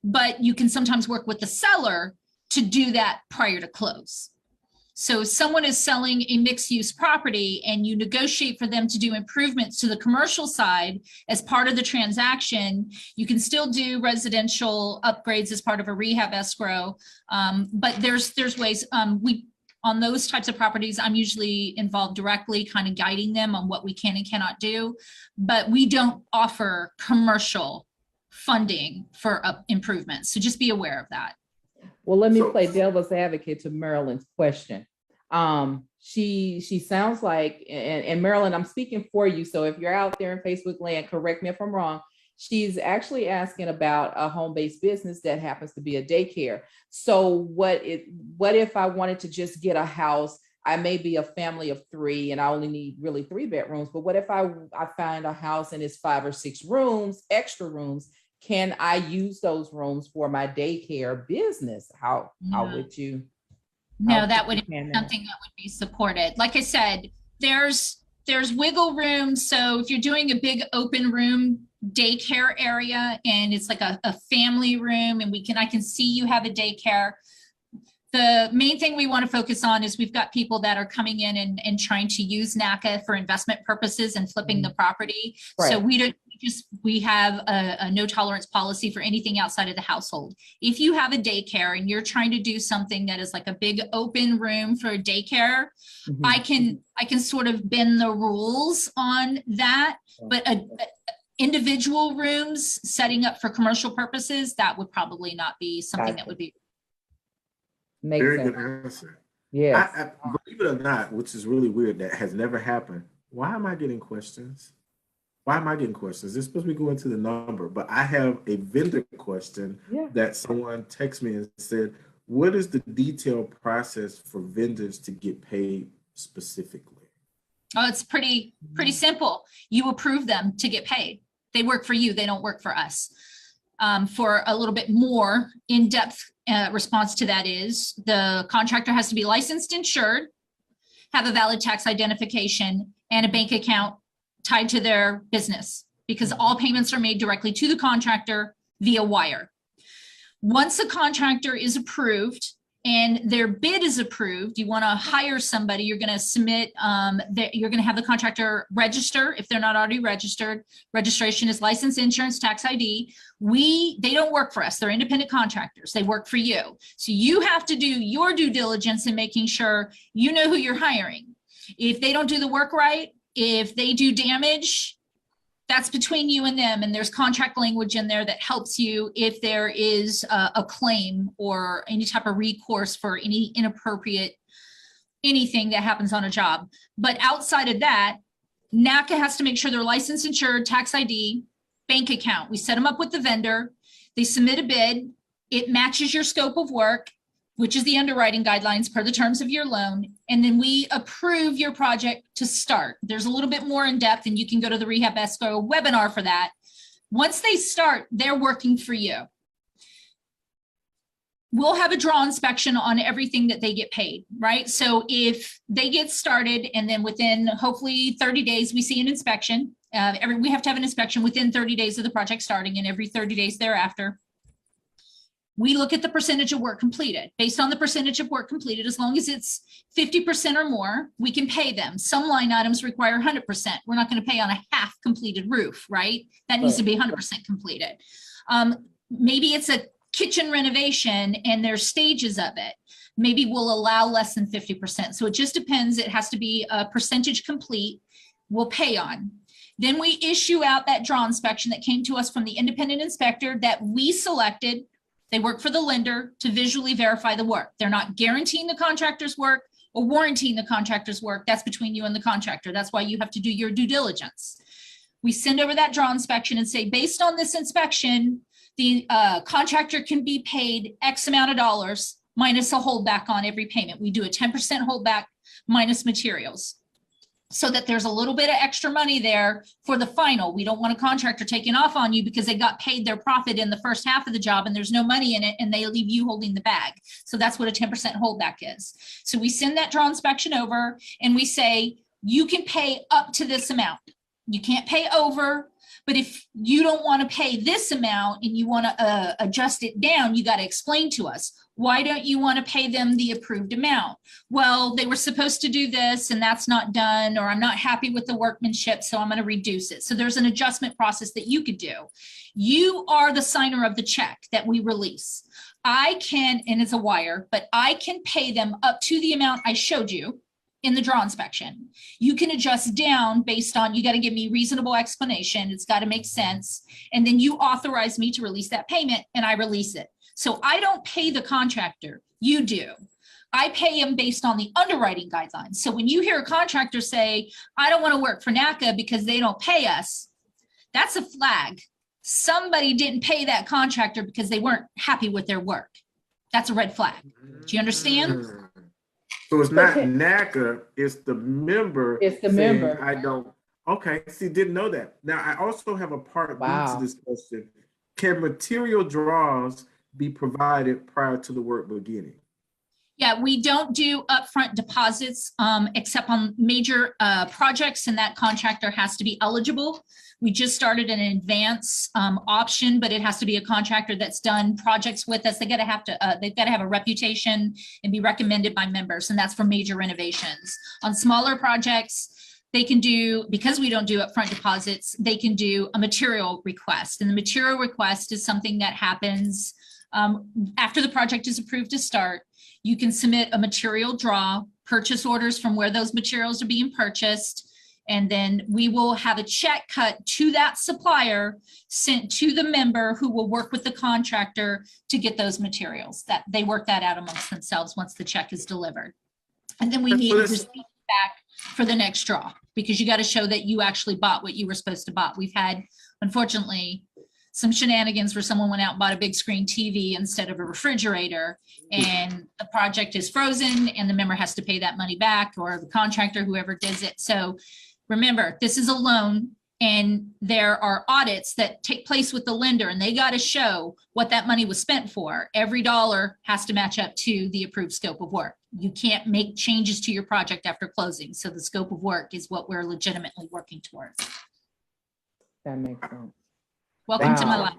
but you can sometimes work with the seller to do that prior to close. So if someone is selling a mixed use property and you negotiate for them to do improvements to the commercial side as part of the transaction, you can still do residential upgrades as part of a rehab escrow. But there's ways. On those types of properties, I'm usually involved directly, kind of guiding them on what we can and cannot do. But we don't offer commercial funding for improvements. So just be aware of that. Well, let me play devil's advocate to Marilyn's question. She sounds like, and Marilyn, I'm speaking for you. So if you're out there in Facebook land, correct me if I'm wrong. She's actually asking about a home-based business that happens to be a daycare. So what if I wanted to just get a house? I may be a family of 3 and I only need really 3 bedrooms, but what if I find a house and it's 5 or 6 rooms, extra rooms? Can I use those rooms for my daycare business? How would you? No, that would be something that would be supported. Like I said, there's wiggle room. So if you're doing a big open room daycare area and it's like a family room and I can see you have a daycare. The main thing we want to focus on is we've got people that are coming in and trying to use NACA for investment purposes and flipping the property. Right. So we have a no tolerance policy for anything outside of the household. If you have a daycare and you're trying to do something that is like a big open room for a daycare, I can sort of bend the rules on that, but individual rooms setting up for commercial purposes, that would probably not be something that would be. Very good answer. Yeah. I believe it or not, which is really weird, that has never happened. Why am I getting questions? Why am I getting questions? It's supposed to be going to the number, but I have a vendor question that someone texted me and said, what is the detailed process for vendors to get paid specifically? Oh, it's pretty simple. You approve them to get paid. They work for you. They don't work for us. For a little bit more in-depth response to that is the contractor has to be licensed, insured, have a valid tax identification, and a bank account tied to their business, because all payments are made directly to the contractor via wire. Once a contractor is approved and their bid is approved, you want to hire somebody, you're going to submit, you're going to have the contractor register if they're not already registered. Registration is license, insurance, tax ID. They don't work for us. They're independent contractors. They work for you. So you have to do your due diligence in making sure you know who you're hiring. If they don't do the work right, if they do damage, that's between you and them. And there's contract language in there that helps you if there is a claim or any type of recourse for any inappropriate, anything that happens on a job. But outside of that, NACA has to make sure they're licensed, insured, tax ID, bank account. We set them up with the vendor. They submit a bid. It matches your scope of work, which is the underwriting guidelines per the terms of your loan. And then we approve your project to start. There's a little bit more in depth and you can go to the Rehab Escrow webinar for that. Once they start, they're working for you. We'll have a draw inspection on everything that they get paid, right? So if they get started and then within hopefully 30 days, we see an inspection. We have to have an inspection within 30 days of the project starting and every 30 days thereafter. We look at the percentage of work completed. Based on the percentage of work completed, as long as it's 50% or more, we can pay them. Some line items require 100%. We're not going to pay on a half completed roof, right? That needs to be 100% completed. Maybe it's a kitchen renovation and there's stages of it. Maybe we'll allow less than 50%. So it just depends. It has to be a percentage complete. We'll pay on. Then we issue out that draw inspection that came to us from the independent inspector that we selected. They work for the lender to visually verify the work. They're not guaranteeing the contractor's work or warranting the contractor's work. That's between you and the contractor. That's why you have to do your due diligence. We send over that draw inspection and say, based on this inspection, the contractor can be paid X amount of dollars minus a holdback on every payment. We do a 10% holdback minus materials, so that there's a little bit of extra money there for the final. We don't want a contractor taking off on you because they got paid their profit in the first half of the job and there's no money in it and they leave you holding the bag. So that's what a 10% holdback is. So we send that draw inspection over and we say, you can pay up to this amount. You can't pay over, But if you don't want to pay this amount and you want to adjust it down, you got to explain to us, why don't you want to pay them the approved amount? Well, they were supposed to do this and that's not done, or I'm not happy with the workmanship, so I'm going to reduce it. So there's an adjustment process that you could do. You are the signer of the check that we release. I can, and it's a wire, but I can pay them up to the amount I showed you in the draw inspection. You can adjust down based on, you got to give me reasonable explanation. It's got to make sense. And then you authorize me to release that payment and I release it. So I don't pay the contractor, you do. I pay him based on the underwriting guidelines. So when you hear a contractor say, I don't want to work for NACA because they don't pay us, that's a flag. Somebody didn't pay that contractor because they weren't happy with their work. That's a red flag. Do you understand? So it's not NACA, it's the member. It's the saying, member. I don't. Okay, see, didn't know that. Now, I also have a part B to this question. Can material draws be provided prior to the work beginning? Yeah, we don't do upfront deposits except on major projects, and that contractor has to be eligible. We just started an advance option, but it has to be a contractor that's done projects with us. They've got to have a reputation and be recommended by members, and that's for major renovations. On smaller projects, they can do, because we don't do upfront deposits, they can do a material request, and the material request is something that happens after the project is approved to start. You can submit a material draw, purchase orders from where those materials are being purchased, and then we will have a check cut to that supplier sent to the member who will work with the contractor to get those materials. That they work that out amongst themselves once the check is delivered. And then we need to receipt back for the next draw, because you got to show that you actually bought what you were supposed to buy. We've had, unfortunately, some shenanigans where someone went out and bought a big screen TV instead of a refrigerator, and the project is frozen and the member has to pay that money back, or the contractor, whoever does it. So remember, this is a loan and there are audits that take place with the lender, and they got to show what that money was spent for. Every dollar has to match up to the approved scope of work. You can't make changes to your project after closing. So the scope of work is what we're legitimately working towards. That makes sense. Welcome to my life.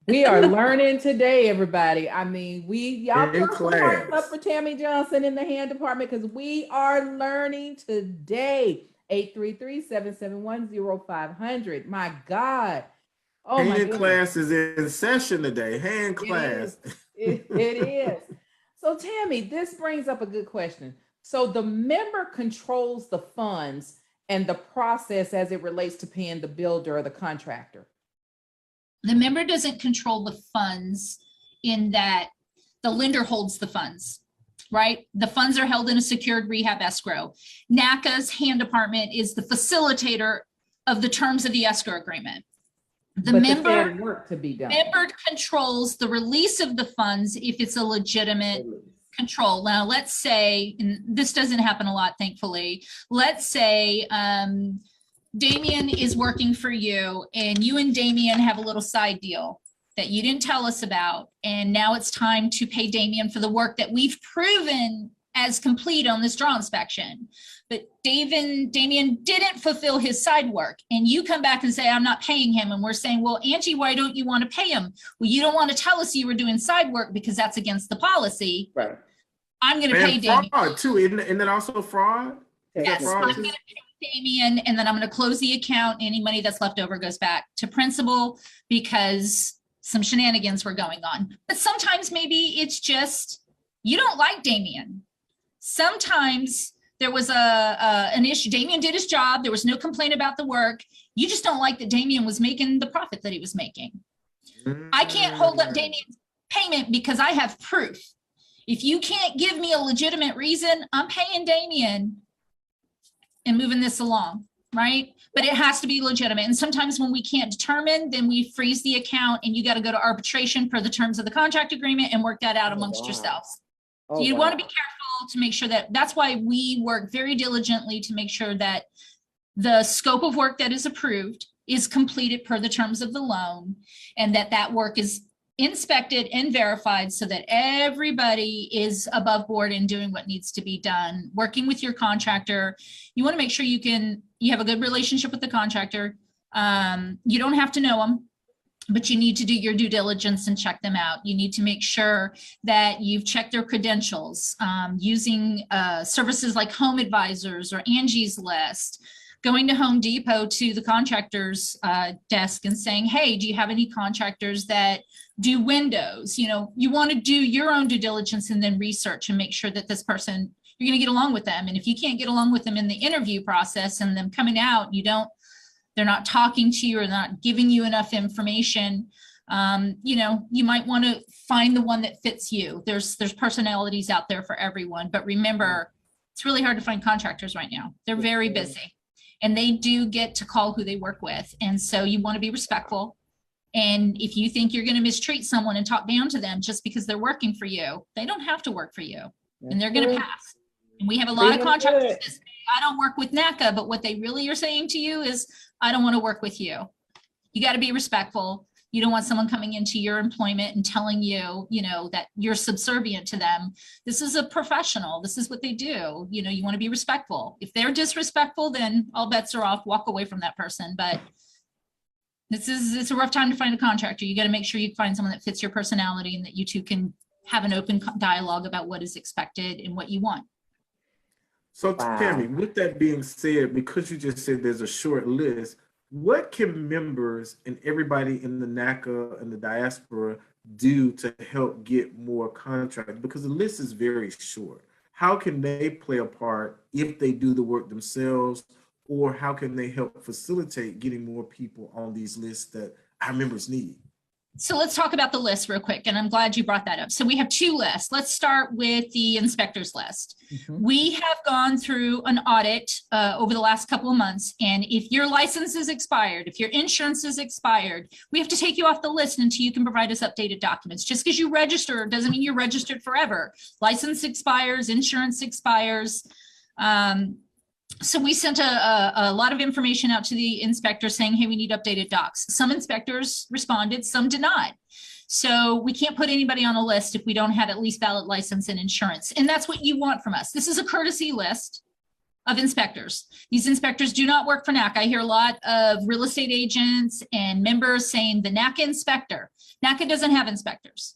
We are learning today, everybody. I mean, y'all In put some class. hearts up for Tammy Johnson in the hand department, because we are learning today. 833-771-0500. My God. Oh my Hand goodness. class is in session today. Hand class. It is. So Tammy, this brings up a good question. So the member controls the funds and the process as it relates to paying the builder or the contractor. The member doesn't control the funds in that the lender holds the funds, right? The funds are held in a secured rehab escrow. NACA's hand department is the facilitator of the terms of the escrow agreement. The But member there's work to be done. member controls the release of the funds if it's a legitimate control. Now, let's say, and this doesn't happen a lot, thankfully. Let's say Damien is working for you, and you and Damien have a little side deal that you didn't tell us about. And now it's time to pay Damien for the work that we've proven as complete on this draw inspection. But Damien didn't fulfill his side work, and you come back and say, I'm not paying him. And we're saying, well, Angie, why don't you want to pay him? Well, you don't want to tell us you were doing side work because that's against the policy. Right. I'm going to pay Damien. Fraud too, isn't that also fraud? Yes, I'm going to pay Damien, and then I'm going to close the account. Any money that's left over goes back to principal because some shenanigans were going on. But sometimes maybe it's just you don't like Damien. Sometimes there was an issue. Damien did his job. There was no complaint about the work. You just don't like that Damien was making the profit that he was making. I can't hold up Damien's payment because I have proof. If you can't give me a legitimate reason, I'm paying Damien and moving this along, right? But it has to be legitimate. And sometimes when we can't determine, then we freeze the account and you got to go to arbitration per the terms of the contract agreement and work that out amongst yourselves. So you want to be careful to make sure that's why we work very diligently to make sure that the scope of work that is approved is completed per the terms of the loan, and that work is inspected and verified so that everybody is above board and doing what needs to be done. Working with your contractor, you want to make sure you have a good relationship with the contractor. You don't have to know them, but you need to do your due diligence and check them out. You need to make sure that you've checked their credentials, using services like Home Advisors or Angie's List, going to Home Depot to the contractor's desk and saying, hey, do you have any contractors that do windows? You know, you want to do your own due diligence and then research and make sure that this person, you're going to get along with them. And if you can't get along with them in the interview process and them coming out, they're not talking to you or not giving you enough information, you know, you might want to find the one that fits you. There's personalities out there for everyone, but remember, it's really hard to find contractors right now. They're very busy and they do get to call who they work with. And so you want to be respectful. And if you think you're going to mistreat someone and talk down to them just because they're working for you, they don't have to work for you and they're going to pass. And we have a lot of contractors that say, I don't work with NACA, but what they really are saying to you is, I don't want to work with you. You got to be respectful. You don't want someone coming into your employment and telling you, you know, that you're subservient to them. This is a professional. This is what they do. You know, you want to be respectful. If they're disrespectful, then all bets are off. Walk away from that person. But it's a rough time to find a contractor. You got to make sure you find someone that fits your personality and that you two can have an open dialogue about what is expected and what you want. So Tammy, with that being said, because you just said there's a short list, what can members and everybody in the NACA and the diaspora do to help get more contracts? Because the list is very short. How can they play a part if they do the work themselves, or how can they help facilitate getting more people on these lists that our members need? So let's talk about the list real quick, and I'm glad you brought that up. So we have two lists. Let's start with the inspectors list. We have gone through an audit over the last couple of months, and if your license is expired, if your insurance is expired, we have to take you off the list until you can provide us updated documents. Just because you register doesn't mean you're registered forever. License expires, insurance expires. So we sent a lot of information out to the inspectors saying, hey, we need updated docs. Some inspectors responded, some did not. So we can't put anybody on a list if we don't have at least valid license and insurance. And that's what you want from us. This is a courtesy list of inspectors. These inspectors do not work for NACA. I hear a lot of real estate agents and members saying the NACA inspector. NACA doesn't have inspectors.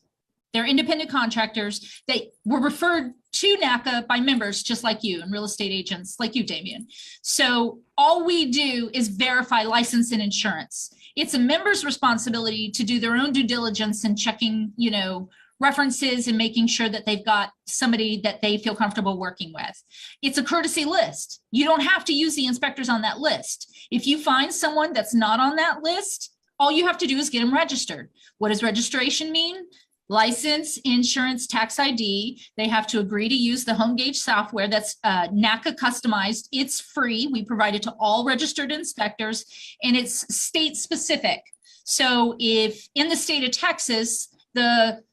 They're independent contractors. They were referred to NACA by members just like you and real estate agents like you, Damien. So all we do is verify license and insurance. It's a member's responsibility to do their own due diligence and checking, you know, references and making sure that they've got somebody that they feel comfortable working with. It's a courtesy list. You don't have to use the inspectors on that list. If you find someone that's not on that list, all you have to do is get them registered. What does registration mean? License, insurance, tax ID. They have to agree to use the HomeGauge software that's NACA customized. It's free. We provide it to all registered inspectors, and it's state specific. So if in the state of Texas, the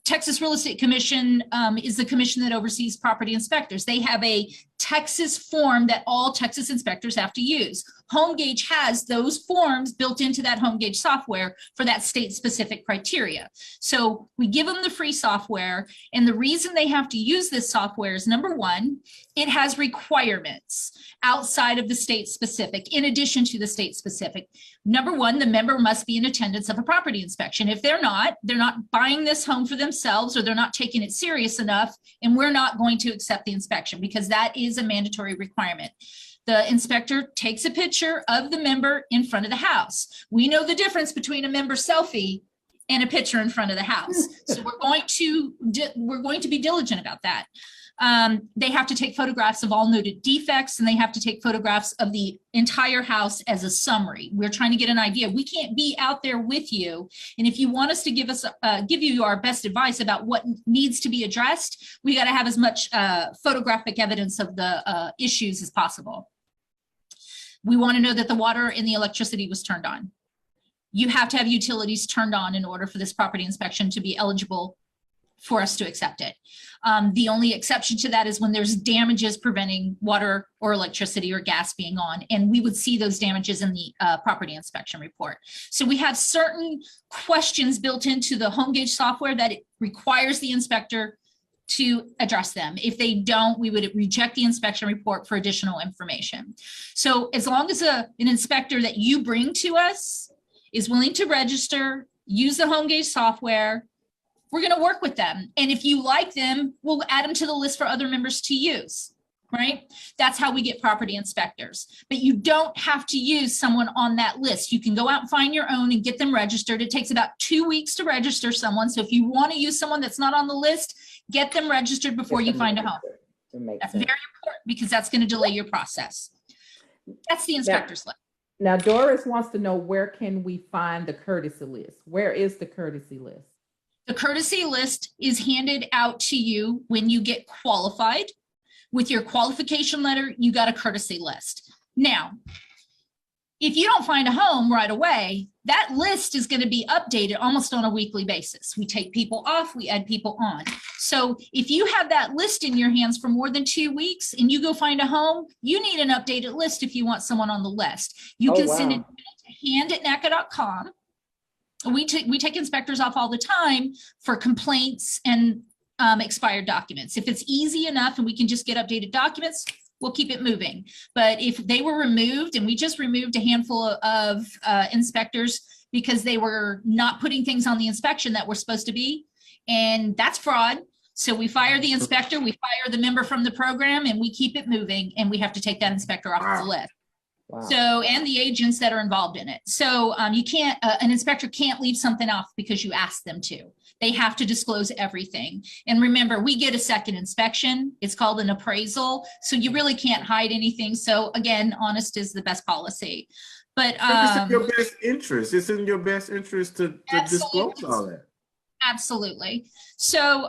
Texas Real Estate Commission is the commission that oversees property inspectors. They have a Texas form that all Texas inspectors have to use. HomeGauge has those forms built into that HomeGauge software for that state-specific criteria. So we give them the free software, and the reason they have to use this software is, number one, it has requirements outside of the state-specific, in addition to the state-specific. Number one, the member must be in attendance of a property inspection. If they're not buying this home for themselves, or they're not taking it serious enough, and we're not going to accept the inspection, because that is a mandatory requirement. The inspector takes a picture of the member in front of the house. We know the difference between a member selfie and a picture in front of the house. So we're going to be diligent about that. They have to take photographs of all noted defects, and they have to take photographs of the entire house as a summary. We're trying to get an idea. We can't be out there with you. And if you want us to give you our best advice about what needs to be addressed, we got to have as much photographic evidence of the issues as possible. We want to know that the water and the electricity was turned on. You have to have utilities turned on in order for this property inspection to be eligible for us to accept it. The only exception to that is when there's damages preventing water or electricity or gas being on, and we would see those damages in the property inspection report. So we have certain questions built into the HomeGauge software that it requires the inspector to address them. If they don't, we would reject the inspection report for additional information. So as long as an inspector that you bring to us is willing to register, use the HomeGauge software, we're going to work with them. And if you like them, we'll add them to the list for other members to use, right? That's how we get property inspectors. But you don't have to use someone on that list. You can go out and find your own and get them registered. It takes about 2 weeks to register someone. So if you want to use someone that's not on the list, get them registered before you find a home. That's very important because that's going to delay your process. That's the inspector's list. Now, Doris wants to know, where can we find the courtesy list? Where is the courtesy list? The courtesy list is handed out to you when you get qualified. With your qualification letter, you got a courtesy list. Now, if you don't find a home right away, that list is going to be updated almost on a weekly basis. We take people off, we add people on. So if you have that list in your hands for more than 2 weeks and you go find a home, you need an updated list if you want someone on the list. You can send it to hand@naca.com. We take inspectors off all the time for complaints and expired documents. If it's easy enough and we can just get updated documents, we'll keep it moving. But if they were removed, and we just removed a handful of inspectors because they were not putting things on the inspection that were supposed to be, and that's fraud. So we fire the inspector, we fire the member from the program, and we keep it moving, and we have to take that inspector off the list. Wow. So, and the agents that are involved in it. So you can't, an inspector can't leave something off because you asked them to. They have to disclose everything. And remember, we get a second inspection. It's called an appraisal. So you really can't hide anything. So again, honest is the best policy. But it's in your best interest. It's in your best interest to disclose all that. Absolutely. So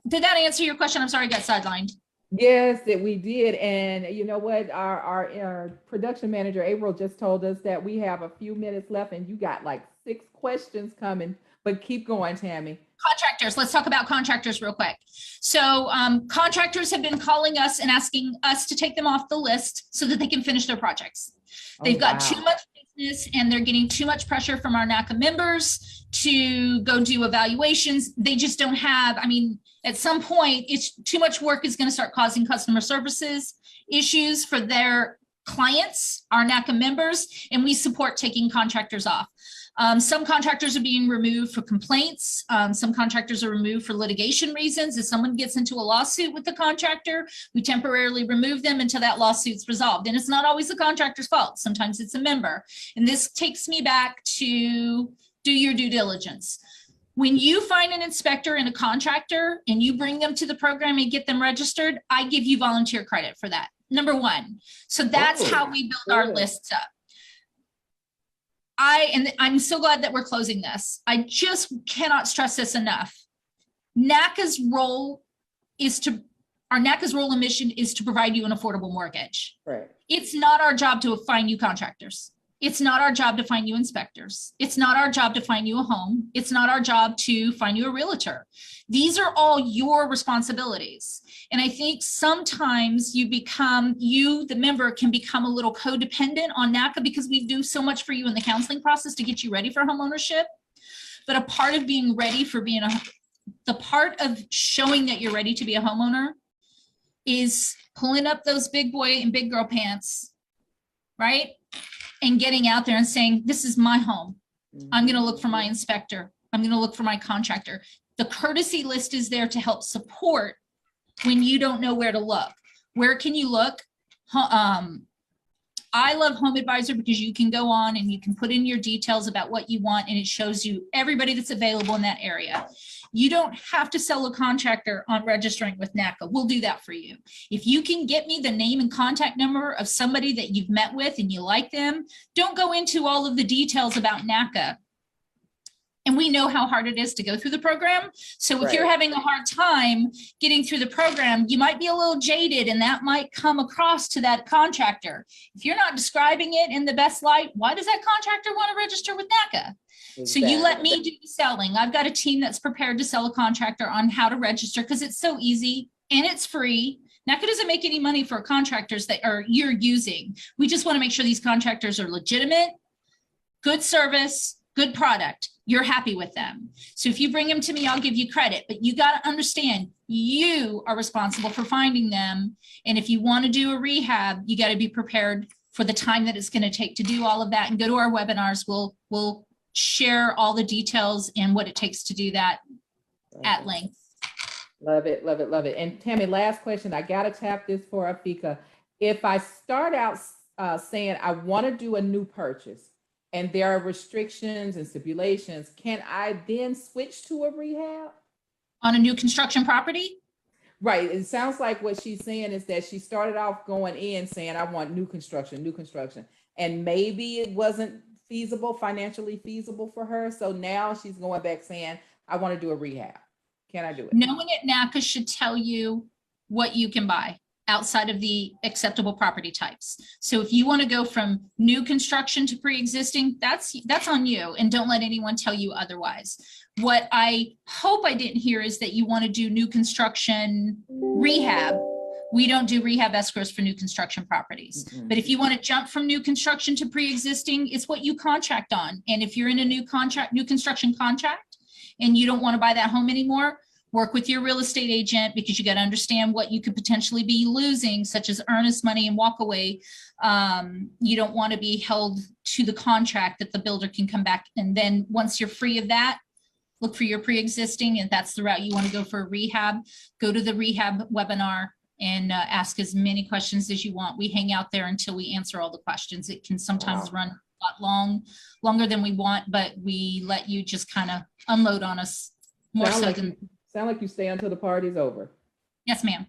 did that answer your question? I'm sorry, I got sidelined. Yes, that we did. And you know what? Our production manager, April, just told us that we have a few minutes left and you got like 6 questions coming, but keep going, Tammy. Contractors. Let's talk about contractors real quick. So contractors have been calling us and asking us to take them off the list so that they can finish their projects. They've got too much business and they're getting too much pressure from our NACA members to go do evaluations. They just don't have, I mean, at some point, it's too much work is going to start causing customer services issues for their clients, our NACA members, and we support taking contractors off. Some contractors are being removed for complaints. Some contractors are removed for litigation reasons. If someone gets into a lawsuit with the contractor, we temporarily remove them until that lawsuit's resolved. And it's not always the contractor's fault. Sometimes it's a member. And this takes me back to do your due diligence. When you find an inspector and a contractor and you bring them to the program and get them registered, I give you volunteer credit for that. Number one. So that's how we build our lists up. I'm so glad that we're closing this. I just cannot stress this enough. NACA's role and mission is to provide you an affordable mortgage. Right. It's not our job to find you contractors. It's not our job to find you inspectors. It's not our job to find you a home. It's not our job to find you a realtor. These are all your responsibilities. And I think sometimes the member can become a little codependent on NACA because we do so much for you in the counseling process to get you ready for homeownership. But a part of being ready for the part of showing that you're ready to be a homeowner is pulling up those big boy and big girl pants, right? And getting out there and saying, this is my home. I'm going to look for my inspector. I'm going to look for my contractor. The courtesy list is there to help support when you don't know where to look. Where can you look? I love Home Advisor because you can go on and you can put in your details about what you want and it shows you everybody that's available in that area. You don't have to sell a contractor on registering with NACA. We'll do that for you. If you can get me the name and contact number of somebody that you've met with and you like them, don't go into all of the details about NACA. And we know how hard it is to go through the program. So if you're having a hard time getting through the program, you might be a little jaded and that might come across to that contractor. If you're not describing it in the best light, why does that contractor want to register with NACA? So you let me do the selling. I've got a team that's prepared to sell a contractor on how to register because it's so easy and it's free. NACA doesn't make any money for contractors that you're using. We just want to make sure these contractors are legitimate, good service, good product. you're happy with them. So if you bring them to me, I'll give you credit, but you got to understand you are responsible for finding them. And if you want to do a rehab, you got to be prepared for the time that it's going to take to do all of that, and go to our webinars. We'll share all the details and what it takes to do that at length. Love it, love it, love it. And Tammy, last question. I got to tap this for Afika. If I start out saying I want to do a new purchase and there are restrictions and stipulations, can I then switch to a rehab? On a new construction property? Right. It sounds like what she's saying is that she started off going in saying, I want new construction. And maybe it wasn't financially feasible for her. So now she's going back saying, I want to do a rehab. Can I do it? No one at NACA should tell you what you can buy outside of the acceptable property types. So if you want to go from new construction to pre-existing, that's on you, and don't let anyone tell you otherwise. What I hope I didn't hear is that you want to do new construction rehab. We don't do rehab escrows for new construction properties. Mm-hmm. But if you want to jump from new construction to pre-existing, it's what you contract on. And if you're in a new construction contract, and you don't want to buy that home anymore, work with your real estate agent, because you got to understand what you could potentially be losing, such as earnest money and walk away. You don't want to be held to the contract that the builder can come back. And then once you're free of that, look for your pre-existing. And that's the route you want to go for a rehab. Go to the rehab webinar and ask as many questions as you want. We hang out there until we answer all the questions. It can sometimes run a lot longer than we want, but we let you just kind of unload on us more so than. Sound like you stay until the party's over. Yes, ma'am.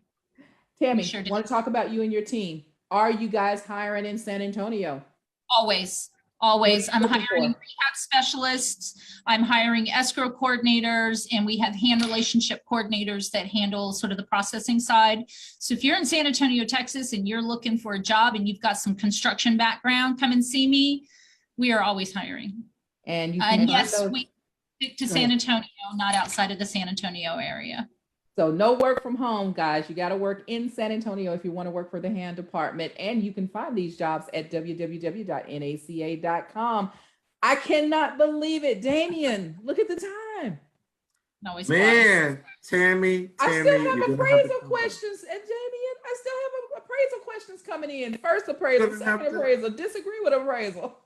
Tammy, sure want to talk about you and your team. Are you guys hiring in San Antonio? Always. I'm hiring rehab specialists. I'm hiring escrow coordinators, and we have hand relationship coordinators that handle sort of the processing side. So if you're in San Antonio, Texas, and you're looking for a job and you've got some construction background, come and see me. We are always hiring. And yes, we stick to San Antonio, not outside of the San Antonio area. So no work from home, guys. You got to work in San Antonio if you want to work for the hand department. And you can find these jobs at www.naca.com. I cannot believe it. Damien, look at the time. No, it's man, Tammy. I still have appraisal questions. And Damien, I still have appraisal questions coming in. First appraisal, second appraisal, disagree with appraisal.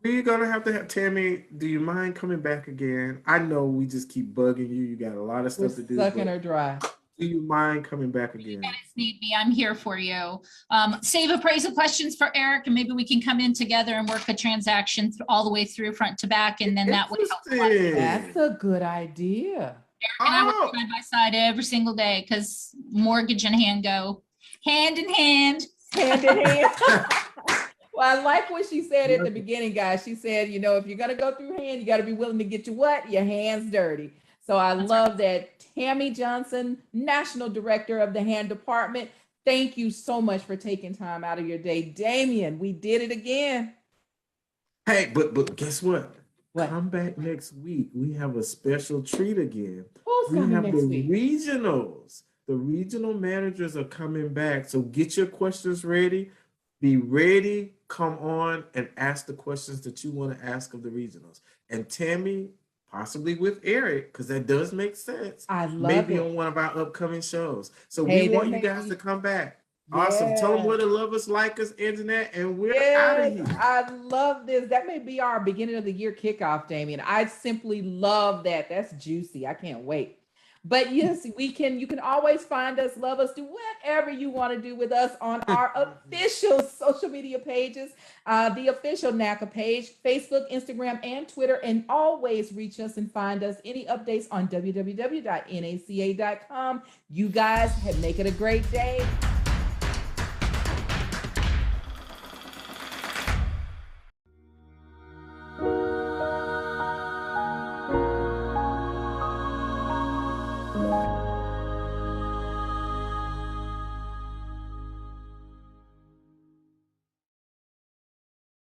We're gonna have Tammy. Do you mind coming back again? I know we just keep bugging you. You got a lot of stuff to do. Sucking her dry. Do you mind coming back again? You guys need me. I'm here for you. Save appraisal questions for Eric, and maybe we can come in together and work a transaction all the way through front to back, and then that would help. That's a good idea. Eric and I work side by side every single day, because mortgage and hand go hand in hand. Hand in hand. Well, I like what she said at the beginning, guys. She said, you know, if you're going to go through hand, you got to be willing to get your hands dirty. So I love that. Tammy Johnson, National Director of the Hand Department. Thank you so much for taking time out of your day. Damien, we did it again. Hey, but guess what? Come back next week. We have a special treat again. Who's coming next week? Regionals. The regional managers are coming back. So get your questions ready. Be ready. Come on and ask the questions that you want to ask of the regionals. And Tammy, possibly with Eric, because that does make sense. I love maybe it. On one of our upcoming shows. So we want you guys to come back. Awesome. Yeah. Tell them where to love us, like us, internet, and we're out of here. I love this. That may be our beginning of the year kickoff, Damien. I simply love that. That's juicy. I can't wait. But yes, you can always find us, love us, do whatever you want to do with us on our official social media pages, the official NACA page, Facebook, Instagram, and Twitter, and always reach us and find us. Any updates on www.naca.com. You guys make it a great day.